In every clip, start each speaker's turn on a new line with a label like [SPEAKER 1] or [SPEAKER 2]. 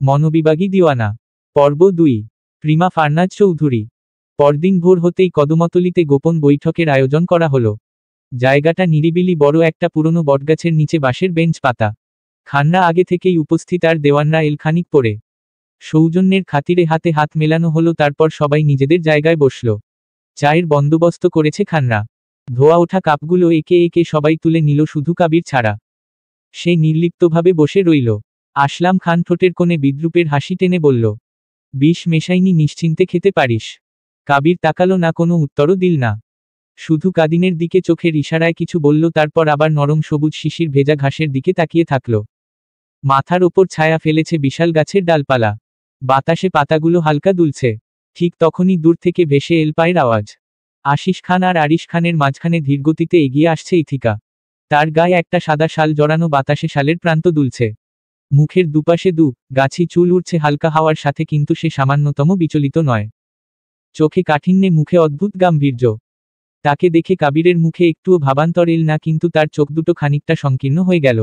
[SPEAKER 1] মনোবিভাগী দিওয়ানা। পর্ব ২। প্রিমা ফারনাজ চৌধুরী। পরদিন ভোর হতেই কদমতলীতে গোপন বৈঠকের আয়োজন করা হলো। জায়গাটা নিরিবিলি, বড় একটা পুরনো বটগাছের নিচে বাঁশের বেঞ্চ পাতা। খানরা আগে থেকেই উপস্থিত আর দেওয়ানরা এলখানিক পরে। সৌজন্যের খাতিরে হাতে হাত মেলানো হলো, তারপর সবাই নিজেদের জায়গায় বসল। চায়ের বন্দোবস্ত করেছে খানরা। ধোয়া ওঠা কাপগুলো একে একে সবাই তুলে নিল, শুধু কাবির ছাড়া। সে নির্লিপ্তভাবে বসে রইল। আসলাম খান ঠোঁটের কোণে বিদ্রুপের হাসি টেনে বলল, বিষ মেশাইনি, নিশ্চিন্তে খেতে পারিস। কাবির তাকালো না, কোনো উত্তরও দিল না। শুধু কাদিনের দিকে চোখের ইশারায় কিছু বলল, তারপর আবার নরম সবুজ শিশির ভেজা ঘাসের দিকে তাকিয়ে থাকল। মাথার ওপর ছায়া ফেলেছে বিশাল গাছের ডালপালা। বাতাসে পাতাগুলো হালকা দুলছে। ঠিক তখনই দূর থেকে ভেসে এল পায়ের আওয়াজ। আশিস খান আর আরিশ খানের মাঝখানে ধীরগতিতে এগিয়ে আসছে ইথিকা। তার গায়ে একটা সাদা শাল জড়ানো, বাতাসে শালের প্রান্ত দুলছে। মুখের দুপাশে গাছি চুল উড়ছে হালকা হাওয়ার সাথে, কিন্তু সে সামান্যতম বিচলিত নয়। চোখে কাঠিন্যে, মুখে অদ্ভুত গাম্ভীর্য। তাকে দেখে কাবিরের মুখে একটুও ভাবান্তর এল না, কিন্তু তার চোখ দুটো খানিকটা সংকীর্ণ হয়ে গেল।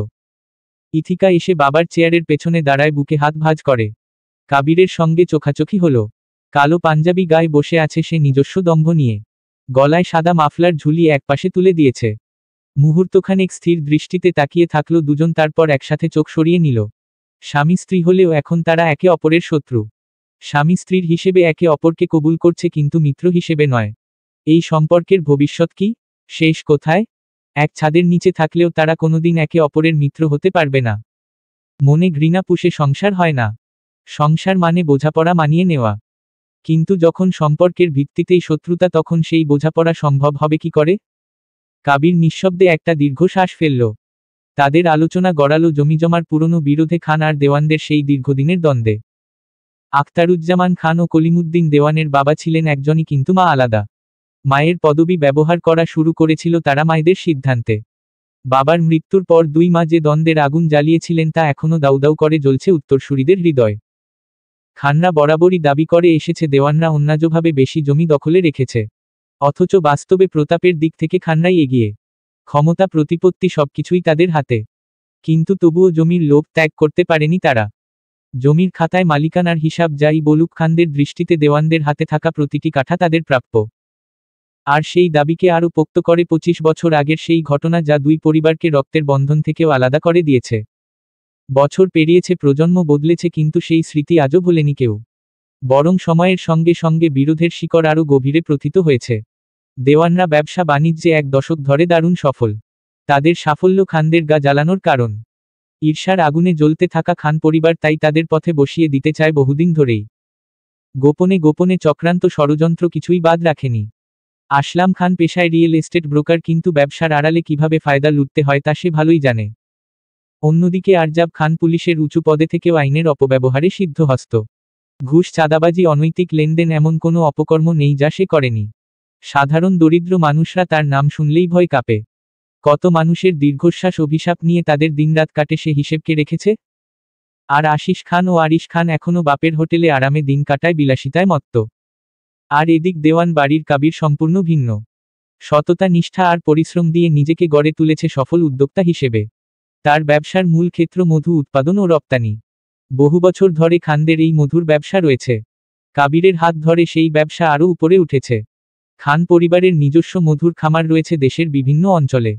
[SPEAKER 1] ইথিকা এসে বাবার চেয়ারের পেছনে দাঁড়ায়, বুকে হাত ভাঁজ করে। কাবিরের সঙ্গে চোখাচোখি হলো। কালো পাঞ্জাবি গায়ে বসে আছে সে নিজস্ব দম্ভ নিয়ে। গলায় সাদা মাফলার ঝুলিয়ে একপাশে তুলে দিয়েছে। মুহূর্তখানেক স্থির দৃষ্টিতে তাকিয়ে থাকলো দুজন, তারপর একসাথে চোখ সরিয়ে নিল। স্বামী স্ত্রী হলেও এখন তারা একে অপরের শত্রু। স্বামী স্ত্রীর হিসেবে একে অপরকে কবুল করছে, কিন্তু মিত্র হিসেবে নয়। এই সম্পর্কের ভবিষ্যৎ কি? শেষ কোথায়? এক ছাদের নিচে থাকলেও তারা কোনোদিন একে অপরের মিত্র হতে পারবে না। মনে ঘৃণা পুষে সংসার হয় না। সংসার মানে বোঝাপড়া মানিয়ে নেওয়া। কিন্তু যখন সম্পর্কের ভিত্তিতেই শত্রুতা, তখন সেই বোঝাপড়া সম্ভব হবে কি করে? কাবির নিঃশব্দে একটা দীর্ঘশ্বাস ফেলল। তাদের আলোচনা গড়ালো জমিজমার পুরনো বিরোধে, খান আর দেওয়ানদের সেই দীর্ঘদিনের দ্বন্দ্বে। আখতারুজ্জামান খান ও কলিমুদ্দিন দেওয়ানের বাবা ছিলেন একজনই, কিন্তু মা আলাদা। মায়ের পদবি ব্যবহার করা শুরু করেছিল তারা মায়েদের সিদ্ধান্তে। বাবার মৃত্যুর পর 2 মা যে দ্বন্দ্বের আগুন জ্বালিয়েছিলেন, তা এখনো দাউদাউ করে জ্বলছে উত্তরসূরিদের হৃদয়। খানরা বরাবরই দাবি করে এসেছে দেওয়ানরা অন্যায্যভাবে বেশি জমি দখলে রেখেছে। অথচ বাস্তবে প্রতাপের দিক থেকে খানরাই এগিয়ে। ক্ষমতা, প্রতিপত্তি সবকিছুই তাদের হাতে। কিন্তু তবুও জমির লোভ ত্যাগ করতে পারেনি তারা। জমির খাতায় মালিকানার হিসাব যাই বলুক, খানদের দৃষ্টিতে দেওয়ানদের হাতে থাকা প্রতিটি কাঠা তাদের প্রাপ্য। আর সেই দাবিকে আরও পোক্ত করে 25 বছর আগের সেই ঘটনা, যা 2 পরিবারকে রক্তের বন্ধন থেকেও আলাদা করে দিয়েছে। বছর পেরিয়েছে, প্রজন্ম বদলেছে, কিন্তু সেই স্মৃতি আজও ভোলেনি কেউ। বরং সময়ের সঙ্গে সঙ্গে বিরোধের শিকড় আরও গভীরে প্রথিত হয়েছে। দেওয়ানরা ব্যবসা বাণিজ্যে 1 দশক ধরে দারুণ সফল। তাদের সাফল্য খানদের গা জ্বালানোর কারণ। ঈর্ষার আগুনে জ্বলতে থাকা খান পরিবার তাই তাদের পথে বসিয়ে দিতে চায় বহুদিন ধরেই। গোপনে গোপনে চক্রান্ত, ষড়যন্ত্র কিছুই বাদ রাখেনি। আসলাম খান পেশায় রিয়েল এস্টেট ব্রোকার, কিন্তু ব্যবসার আড়ালে কিভাবে ফায়দা লুটতে হয় তা সে ভালোই জানে। অন্যদিকে আরজাব খান পুলিশের উঁচু পদে থেকেও আইনের অপব্যবহারে সিদ্ধহস্ত। ঘুষ, চাঁদাবাজি, অনৈতিক লেনদেন, এমন কোনো অপকর্ম নেই যা সে করেনি। সাধারণ দরিদ্র মানুষরা তার নাম শুনলেই ভয় কাঁপে। কত মানুষের দীর্ঘশ্বাস, অভিশাপ নিয়ে তাদের দিনরাত কাটে সে হিসেবকে রেখেছে। আর আশিস খান ও আরিশ খান এখনো বাপের হোটেলে আরামে দিন কাটায়, বিলাসিতায় মত্ত। আর এদিক দেওয়ান বাড়ির কাবির সম্পূর্ণ ভিন্ন। সততা, নিষ্ঠা আর পরিশ্রম দিয়ে নিজেকে গড়ে তুলেছে সফল উদ্যোক্তা হিসেবে। তার ব্যবসার মূল ক্ষেত্র মধু উৎপাদন ও রপ্তানি। বহু বছর ধরে খানদের এই মধুর ব্যবসা রয়েছে। কাবিরের হাত ধরে সেই ব্যবসা আরও উপরে উঠেছে। খান পরিবারের নিজস্ব মধুর খামার রয়েছে দেশের বিভিন্ন অঞ্চলে।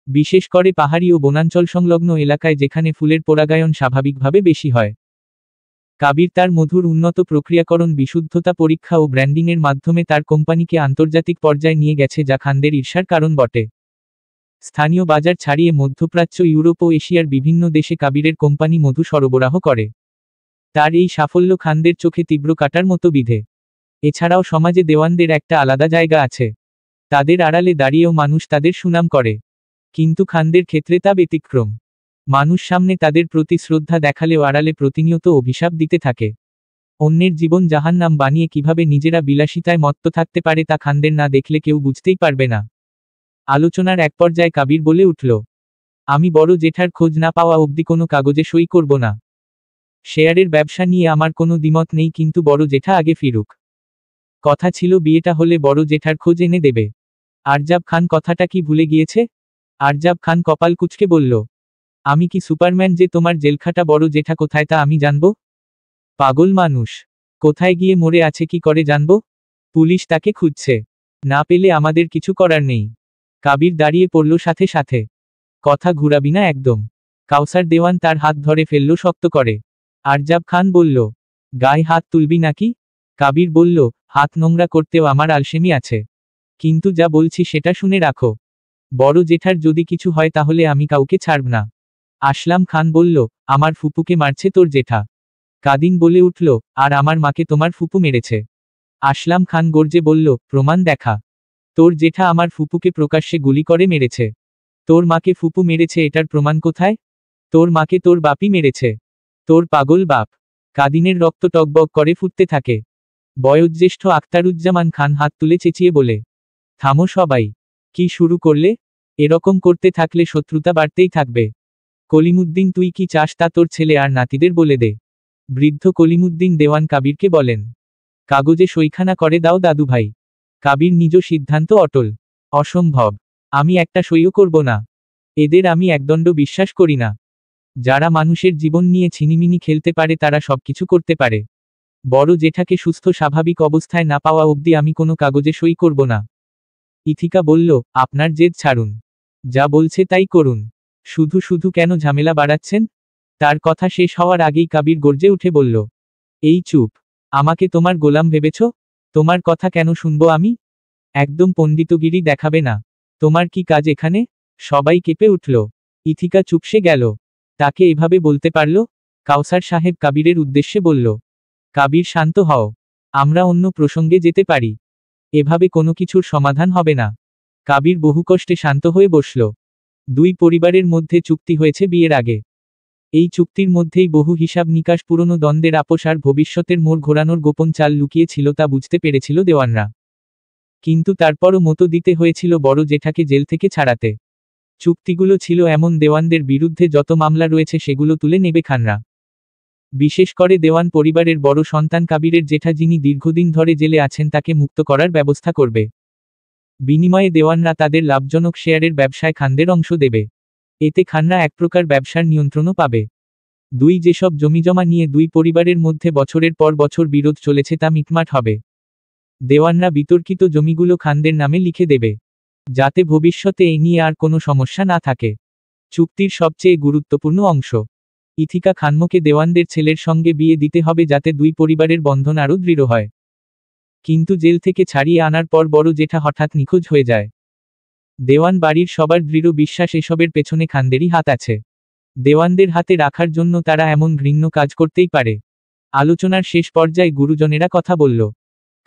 [SPEAKER 1] বিশেষ করে পাহাড়ি ও বনাঞ্চল সংলগ্ন এলাকায়, যেখানে ফুলের পরাগায়ন স্বাভাবিকভাবে বেশি হয়। কাবির তার মধুর উন্নত প্রক্রিয়াকরণ, বিশুদ্ধতা পরীক্ষা ও ব্র্যান্ডিংয়ের মাধ্যমে তার কোম্পানিকে আন্তর্জাতিক পর্যায়ে নিয়ে গেছে, যা খানদের ঈর্ষার কারণ বটে। স্থানীয় বাজার ছাড়িয়ে মধ্যপ্রাচ্য, ইউরোপ ও এশিয়ার বিভিন্ন দেশে কাবিরের কোম্পানি মধু সরবরাহ করে। তার এই সাফল্য খানদের চোখে তীব্র কাঁটার মতো বিধে। এছাড়াও সমাজে দেওয়ানদের একটা আলাদা জায়গা আছে। তাদের আড়ালে দাঁড়িয়েও মানুষ তাদের সুনাম করে। কিন্তু খানদের ক্ষেত্রে তা ব্যতিক্রম। মানুষ সামনে তাদের প্রতি শ্রদ্ধা দেখালেও আড়ালে প্রতিনিয়ত অভিশাপ দিতে থাকে। অন্যের জীবন জাহান্নাম বানিয়ে কিভাবে নিজেরা বিলাসিতায় মত্ত থাকতে পারে, তা খানদের না দেখলে কেউ বুঝতেই পারবে না। আলোচনার এক পর্যায়ে কাবির বলে উঠল, আমি বড় জেঠার খোঁজ না পাওয়া অবধি কোনো কাগজে সই করব না। শেয়ারের ব্যবসা নিয়ে আমার কোনো দ্বিমত নেই, কিন্তু বড় জেঠা আগে ফিরুক। কথা ছিল বিয়েটা হলে বড় জেঠার খোঁজ এনে দেবে। আরজাব খান কথাটা কি ভুলে গিয়েছে? আরজাব খান কপাল কুঁচকে বলল, আমি কি সুপারম্যান যে তোমার জেলখাটা বড় জেঠা কোথায় তা আমি জানব? পাগল মানুষ, কোথায় গিয়ে মরে আছে কি করে জানবো? পুলিশ তাকে খুঁজছে, না পেলে আমাদের কিছু করার নেই। কাবির দাঁড়িয়ে পড়ল সাথে সাথে। কথা ঘুরাবি না একদম। কাউসার দেওয়ান তার হাত ধরে ফেলল শক্ত করে। আরজাব খান বলল, গায়ে হাত তুলবি নাকি? কাবির বলল, হাত নোংরা করতেও আমার আলসেমি আছে। কিন্তু যা বলছি সেটা শুনে রাখো। বড় জেঠার যদি কিছু হয় তাহলে আমি কাউকে ছাড়ব না। আসলাম খান বলল, আমার ফুপুকে মারছে তোর জেঠা। কাদিন বলে উঠল, আর আমার মাকে তোমার ফুপু মেরেছে। আসলাম খান গর্জে বলল, প্রমাণ দেখা। তোর জেঠা আমার ফুপুকে প্রকাশ্যে গুলি করে মেরেছে। তোর মাকে ফুপু মেরেছে, এটার প্রমাণ কোথায়? তোর মাকে তোর বাপই মেরেছে, তোর পাগল বাপ। কাদিনের রক্ত টকবক করে ফুটতে থাকে। বয়োজ্যেষ্ঠ আখতারুজ্জামান খান হাত তুলে চেঁচিয়ে বলে, থামো সবাই। কি শুরু করলে? এরকম করতে থাকলে শত্রুতা বাড়তেই থাকবে। কলিমুদ্দিন, তুই কি চাস তা তোর ছেলে আর নাতিদের বলে দে। বৃদ্ধ কলিমুদ্দিন দেওয়ান কাবিরকে বলেন, কাগজে সইখানা করে দাও দাদু ভাই। কাবির নিজ সিদ্ধান্ত অটল। অসম্ভব, আমি একটা সইও করব না। এদের আমি একদণ্ড বিশ্বাস করি না। যারা মানুষের জীবন নিয়ে ছিনিমিনি খেলতে পারে তারা সবকিছু করতে পারে। বড় জেঠাকে সুস্থ স্বাভাবিক অবস্থায় না পাওয়া অবধি আমি কোনো কাগজে সই করব না। ইথিকা বলল, আপনার জেদ ছাড়ুন, যা বলছে তাই করুন। শুধু শুধু কেন ঝামেলা বাড়াচ্ছেন? তার কথা শেষ হওয়ার আগেই কাবির গর্জে উঠে বলল, এই চুপ। আমাকে তোমার গোলাম ভেবেছ? তোমার কথা কেন শুনবো আমি? একদম পণ্ডিতগিরি দেখাবে না। তোমার কি কাজ এখানে? সবাই কেঁপে উঠল। ইথিকা চুপসে গেল। তাকে এভাবে বলতে পারল? কাউসার সাহেব কাবিরের উদ্দেশ্যে বলল, কাবির শান্ত হও, আমরা অন্য প্রসঙ্গে যেতে পারি। এভাবে কোনো কিছুর সমাধান হবে না। কাবির বহু কষ্টে শান্ত হয়ে বসল। দুই পরিবারের মধ্যে চুক্তি হয়েছে বিয়ের আগে। এই চুক্তির মধ্যেই বহু হিসাব নিকাশ, পুরনো দ্বন্দ্বের আপোষ আর ভবিষ্যতের মোড় ঘোরানোর গোপন চাল লুকিয়ে ছিল, তা বুঝতে পেরেছিল দেওয়ানরা। কিন্তু তারপরও মতো দিতে হয়েছিল বড় জেঠাকে জেল থেকে ছাড়াতে। চুক্তিগুলো ছিল এমন, দেওয়ানদের বিরুদ্ধে যত মামলা রয়েছে সেগুলো তুলে নেবে খানরা। বিশেষ করে দেওয়ান পরিবারের বড় সন্তান কাবিরের জেঠা, যিনি দীর্ঘদিন ধরে জেলে আছেন, তাকে মুক্ত করার ব্যবস্থা করবে। বিনিময়ে দেওয়ানরা তাদের লাভজনক শেয়ারের ব্যবসায় খানদের অংশ দেবে। এতে খানরা এক প্রকার ব্যবসার নিয়ন্ত্রণও পাবে। দুই, যেসব জমিজমা নিয়ে দুই পরিবারের মধ্যে বছরের পর বছর বিরোধ চলেছে তা মিটমাট হবে। দেওয়ানরা বিতর্কিত জমিগুলো খানদের নামে লিখে দেবে, যাতে ভবিষ্যতে এই নিয়ে আর কোনো সমস্যা না থাকে। চুক্তির সবচেয়ে গুরুত্বপূর্ণ অংশ, ইথিকা খানমকে দেওয়ানদের ছেলের সঙ্গে বিয়ে দিতে হবে, যাতে দুই পরিবারের বন্ধন আরও দৃঢ় হয়। কিন্তু জেল থেকে ছাড়িয়ে আনার পর বড় জেঠা হঠাৎ নিখোঁজ হয়ে যায়। দেওয়ান বাড়ির সবার দৃঢ় বিশ্বাস, এসবের পেছনে খানদেরই হাত আছে। দেওয়ানদের হাতে রাখার জন্য তারা এমন ঘৃণ্য কাজ করতেই পারে। আলোচনার শেষ পর্যায়ে গুরুজনেরা কথা বলল।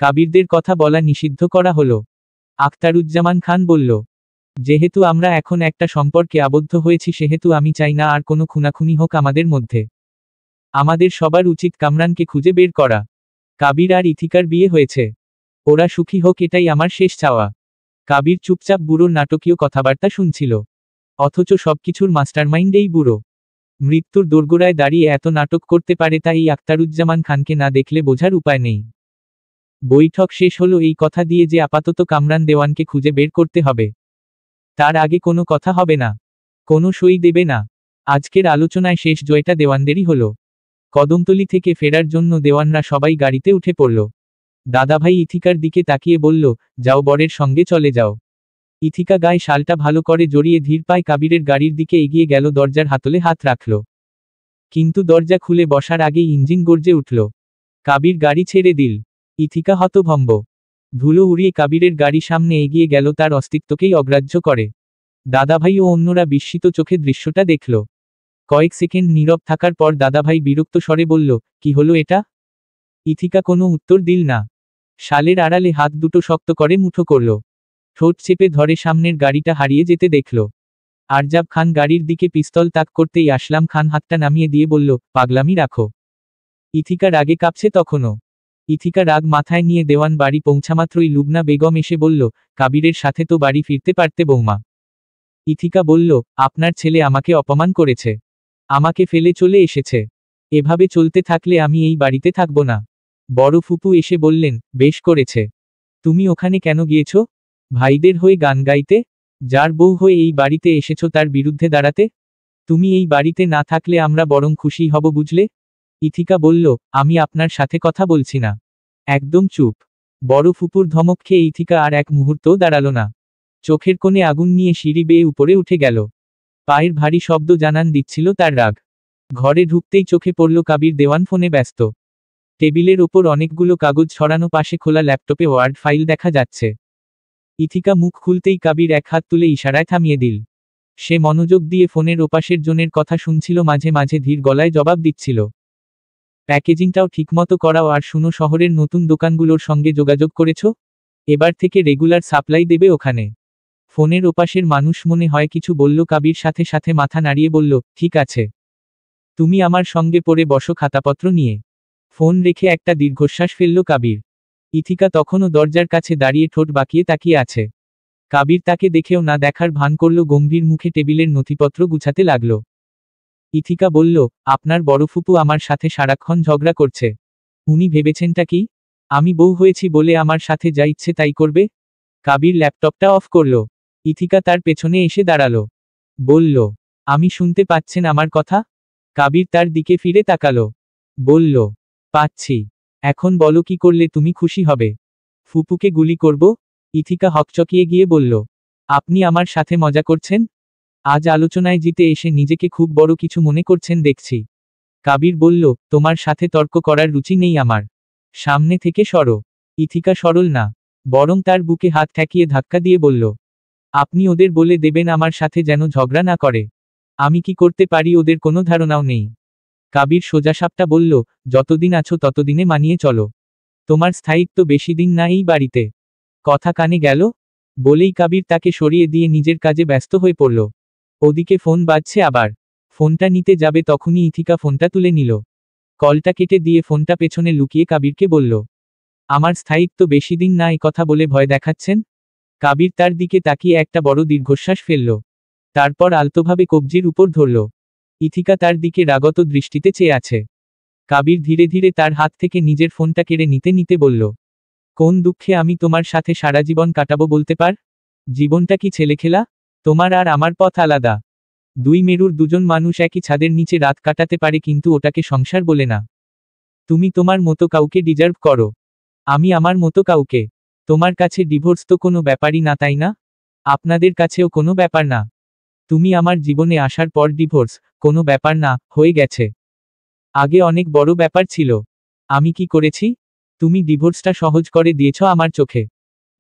[SPEAKER 1] কাবিরদের কথা বলা নিষিদ্ধ করা হলো। আখতারুজ্জামান খান বলল, যেহেতু আমরা এখন একটা সম্পর্কে আবদ্ধ হয়েছি, সেহেতু আমি চাই না আর কোনো খুনাখুনি হোক আমাদের মধ্যে। আমাদের সবার উচিত কামরানকে খুঁজে বের করা। কাবির আর ইথিকার বিয়ে হয়েছে, ওরা সুখী হোক, এটাই আমার শেষ চাওয়া। কাবির চুপচাপ বুড়োর নাটকীয় কথাবার্তা শুনছিল। অথচ সবকিছুর মাস্টারমাইন্ড এই বুড়ো। মৃত্যুর দোরগোড়ায় দাঁড়িয়ে এত নাটক করতে পারে, তাই আখতারুজ্জামান খানকে না দেখলে বোঝার উপায় নেই। বৈঠক শেষ হলো এই কথা দিয়ে যে আপাতত কামরান দেওয়ানকে খুঁজে বের করতে হবে। তার আগে কোনো কথা হবে না, কোনো সই দেবে না। আজকের আলোচনায় শেষ জয়টা দেওয়ানদেরই হলো। কদমতলী থেকে ফেরার জন্য দেওয়ানরা সবাই গাড়িতে উঠে পড়ল। দাদাভাই ইথিকার দিকে তাকিয়ে বলল, যাও, বরের সঙ্গে চলে যাও। ইথিকা গায়ে শালটা ভালো করে জড়িয়ে ধীর পায়ে কাবিরের গাড়ির দিকে এগিয়ে গেল, দরজার হাতলে হাত রাখল। কিন্তু দরজা খুলে বসার আগেই ইঞ্জিন গর্জে উঠল। কাবির গাড়ি ছেড়ে দিল। ইথিকা হতভম্ব। ধুলো উড়িয়ে কাবিরের গাড়ি সামনে এগিয়ে গেল, তার অস্তিত্বকেই অগ্রাহ্য করে। দাদাভাই ও অন্যরা বিস্মিত চোখে দৃশ্যটা দেখল। কয়েক সেকেন্ড নীরব থাকার পর দাদাভাই বিরক্ত স্বরে বলল, কি হলো এটা? ইথিকা কোনো উত্তর দিল না। শালের আড়ালে হাত দুটো শক্ত করে মুঠো করল। ঠোঁট চেপে ধরে সামনের গাড়িটা হারিয়ে যেতে দেখল। আরজাব খান গাড়ির দিকে পিস্তল তাক করতেই আসলাম খান হাতটা নামিয়ে দিয়ে বলল, পাগলামি রাখো। ইথিকা রাগে কাঁপছে তখনও। ইথিকা রাগ মাথায় নিয়ে দেওয়ান বাড়ি পৌঁছামাত্রই লুবনা বেগম এসে বলল, কাবিরের সাথে তো বাড়ি ফিরতে পারতে বৌমা। ইথিকা বলল, আপনার ছেলে আমাকে অপমান করেছে, আমাকে ফেলে চলে এসেছে। এভাবে চলতে থাকলে আমি এই বাড়িতে থাকব না। বড় ফুপু এসে বললেন, বেশ করেছে। তুমি ওখানে কেন গিয়েছ? ভাইদের হয়ে গান গাইতে? যার বউ হয়ে এই বাড়িতে এসেছ তার বিরুদ্ধে দাঁড়াতে? তুমি এই বাড়িতে না থাকলে আমরা বরং খুশি হব, বুঝলে? ইথিকা বলল, আমি আপনার সাথে কথা বলছি না। একদম চুপ। বড় ফুপুর ধমক খেয়ে ইথিকা আর এক মুহূর্তও দাঁড়ালো না। চোখের কোণে আগুন নিয়ে সিঁড়ি বেয়ে উপরে উঠে গেল। পায়ের ভারী শব্দ জানান দিচ্ছিল তার রাগ। ঘরে ঢুকতেই চোখে পড়ল কাবির দেওয়ান ফোনে ব্যস্ত। টেবিলের ওপর অনেকগুলো কাগজ ছড়ানো, পাশে খোলা ল্যাপটপে ওয়ার্ড ফাইল দেখা যাচ্ছে। ইথিকা মুখ খুলতেই কাবির এক হাত তুলে ইশারায় থামিয়ে দিল। সে মনোযোগ দিয়ে ফোনের ওপাশের জনের কথা শুনছিল, মাঝে মাঝে ধীর গলায় জবাব দিচ্ছিল। প্যাকেজিংটাও ঠিকমতো করাও। আর শুনো, শহরের নতুন দোকানগুলোর সঙ্গে যোগাযোগ করেছ? এবার থেকে রেগুলার সাপ্লাই দেবে ওখানে। ফোনের ওপাশের মানুষ মনে হয় কিছু বলল, কাবির সাথে সাথে মাথা নাড়িয়ে বলল, ঠিক আছে। তুমি আমার সঙ্গে পড়ে বসো খাতাপত্র নিয়ে। ফোন রেখে একটা দীর্ঘশ্বাস ফেলল কাবির। ইথিকা তখনও দরজার কাছে দাঁড়িয়ে ঠোঁট বাঁকিয়ে তাকিয়ে আছে। কাবির তাকে দেখেও না দেখার ভান করল, গম্ভীর মুখে টেবিলের নথিপত্র গুছাতে লাগল। ইথিকা বলল, আপনার বড় ফুপু আমার সাথে সারাক্ষণ ঝগড়া করছে। উনি ভেবেছেনটা কি? আমি বউ হয়েছি বলে আমার সাথে যা ইচ্ছে তাই করবে? কাবির ল্যাপটপটা অফ করল। ইথিকা তার পেছনে এসে দাঁড়ালো। বলল, আমি শুনতে পাচ্ছেন আমার কথা? কাবির তার দিকে ফিরে তাকালো। বলল, পাচ্ছি। এখন বলো, কি করলে তুমি খুশি হবে? ফুপুকে গুলি করব? ইথিকা হকচকিয়ে গিয়ে বলল, আপনি আমার সাথে মজা করছেন? আজ আলোচনায় জিতে এসে নিজেকে খুব বড় কিছু মনে করছেন দেখছি। কাবির বলল, তোমার সাথে তর্ক করার রুচি নেই আমার। সামনে থেকে সরো। ইথিকা সরল না, বরং তার বুকে হাত ঠেকিয়ে ধাক্কা দিয়ে বলল, আপনি ওদের বলে দেবেন আমার সাথে যেন ঝগড়া না করে। আমি কি করতে পারি ওদের কোনো ধারণাও নেই। কাবির সোজাসাপটা বলল, যতদিন আছো ততদিনে মানিয়ে চলো। তোমার স্থায়িত্ব বেশি দিন না এই বাড়িতে। কথা কানে গেল? বলেই কাবির তাকে সরিয়ে দিয়ে নিজের কাজে ব্যস্ত হয়ে পড়ল। ওদিকে ফোন বাজছে আবার। ফোনটা নিতে যাবে তখনই ইথিকা ফোনটা তুলে নিল। কলটা কেটে দিয়ে ফোনটা পেছনে লুকিয়ে কাবিরকে বলল, আমার স্থায়িত্ব বেশি দিন না, এই কথা বলে ভয় দেখাচ্ছেন? কাবির তার দিকে তাকিয়ে একটা বড় দীর্ঘশ্বাস ফেলল। তারপর আলতোভাবে কবজির উপর ধরল। ইথিকা তার দিকে রাগত দৃষ্টিতে চেয়ে আছে। কাবির ধীরে ধীরে তার হাত থেকে নিজের ফোনটা কেড়ে নিতে নিতে বলল, কোন দুঃখে আমি তোমার সাথে সারা জীবন কাটাবো বলতে পার? জীবনটা কি ছেলেখেলা? তোমার আর আমার পথ আলাদা। দুই মেরুর দুজন মানুষ একই ছাদের নিচে রাত কাটাতে পারে, কিন্তু ওটাকে সংসার বলে না। তুমি তোমার মতো কাউকে ডিজার্ভ করো, আমি আমার মতো কাউকে। তোমার কাছে ডিভোর্স তো কোনো ব্যাপারই না, তাই না? আপনাদের কাছেও কোনো ব্যাপার না। তুমি আমার জীবনে আসার পর ডিভোর্স কোনো ব্যাপার না হয়ে গেছে। আগে অনেক বড় ব্যাপার ছিল। আমি কি করেছি? তুমি ডিভোর্সটা সহজ করে দিয়েছ আমার চোখে।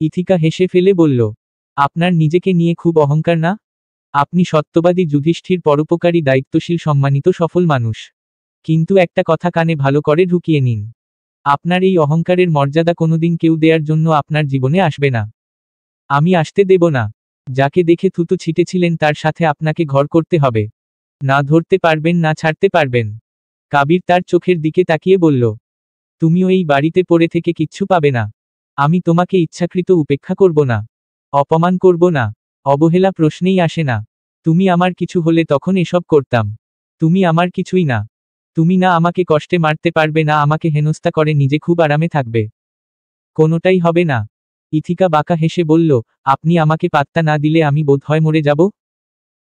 [SPEAKER 1] ইথিকা হেসে ফেলে বলল, আপনার নিজেকে নিয়ে খুব অহংকার না? আপনি সত্যবাদী, যুধিষ্ঠির, পরোপকারী, দায়িত্বশীল, সম্মানিত, সফল মানুষ। কিন্তু একটা কথা কানে ভালো করে ঢুকিয়ে নিন, আপনার এই অহংকারের মর্যাদা কোনোদিন কেউ দেয়ার জন্য আপনার জীবনে আসবে না। আমি আসতে দেব না। যাকে দেখে থুতু ছিটেছিলেন তার সাথে আপনাকে ঘর করতে হবে। না ধরতে পারবেন না ছাড়তে পারবেন। কাবির তার চোখের দিকে তাকিয়ে বলল, তুমিও এই বাড়িতে পড়ে থেকে কিচ্ছু পাবে না। আমি তোমাকে ইচ্ছাকৃত উপেক্ষা করব না, অপমান করব না, অবহেলা প্রশ্নেই আসে না। তুমি আমার কিছু হলে তখন এসব করতাম। তুমি আমার কিছুই না। তুমি না আমাকে কষ্টে মারতে পারবে, না আমাকে হেনস্থা করে নিজে খুব আরামে থাকবে। কোনোটাই হবে না। ইথিকা বাঁকা হেসে বলল, আপনি আমাকে পাত্তা না দিলে আমি বোধহয় মরে যাব।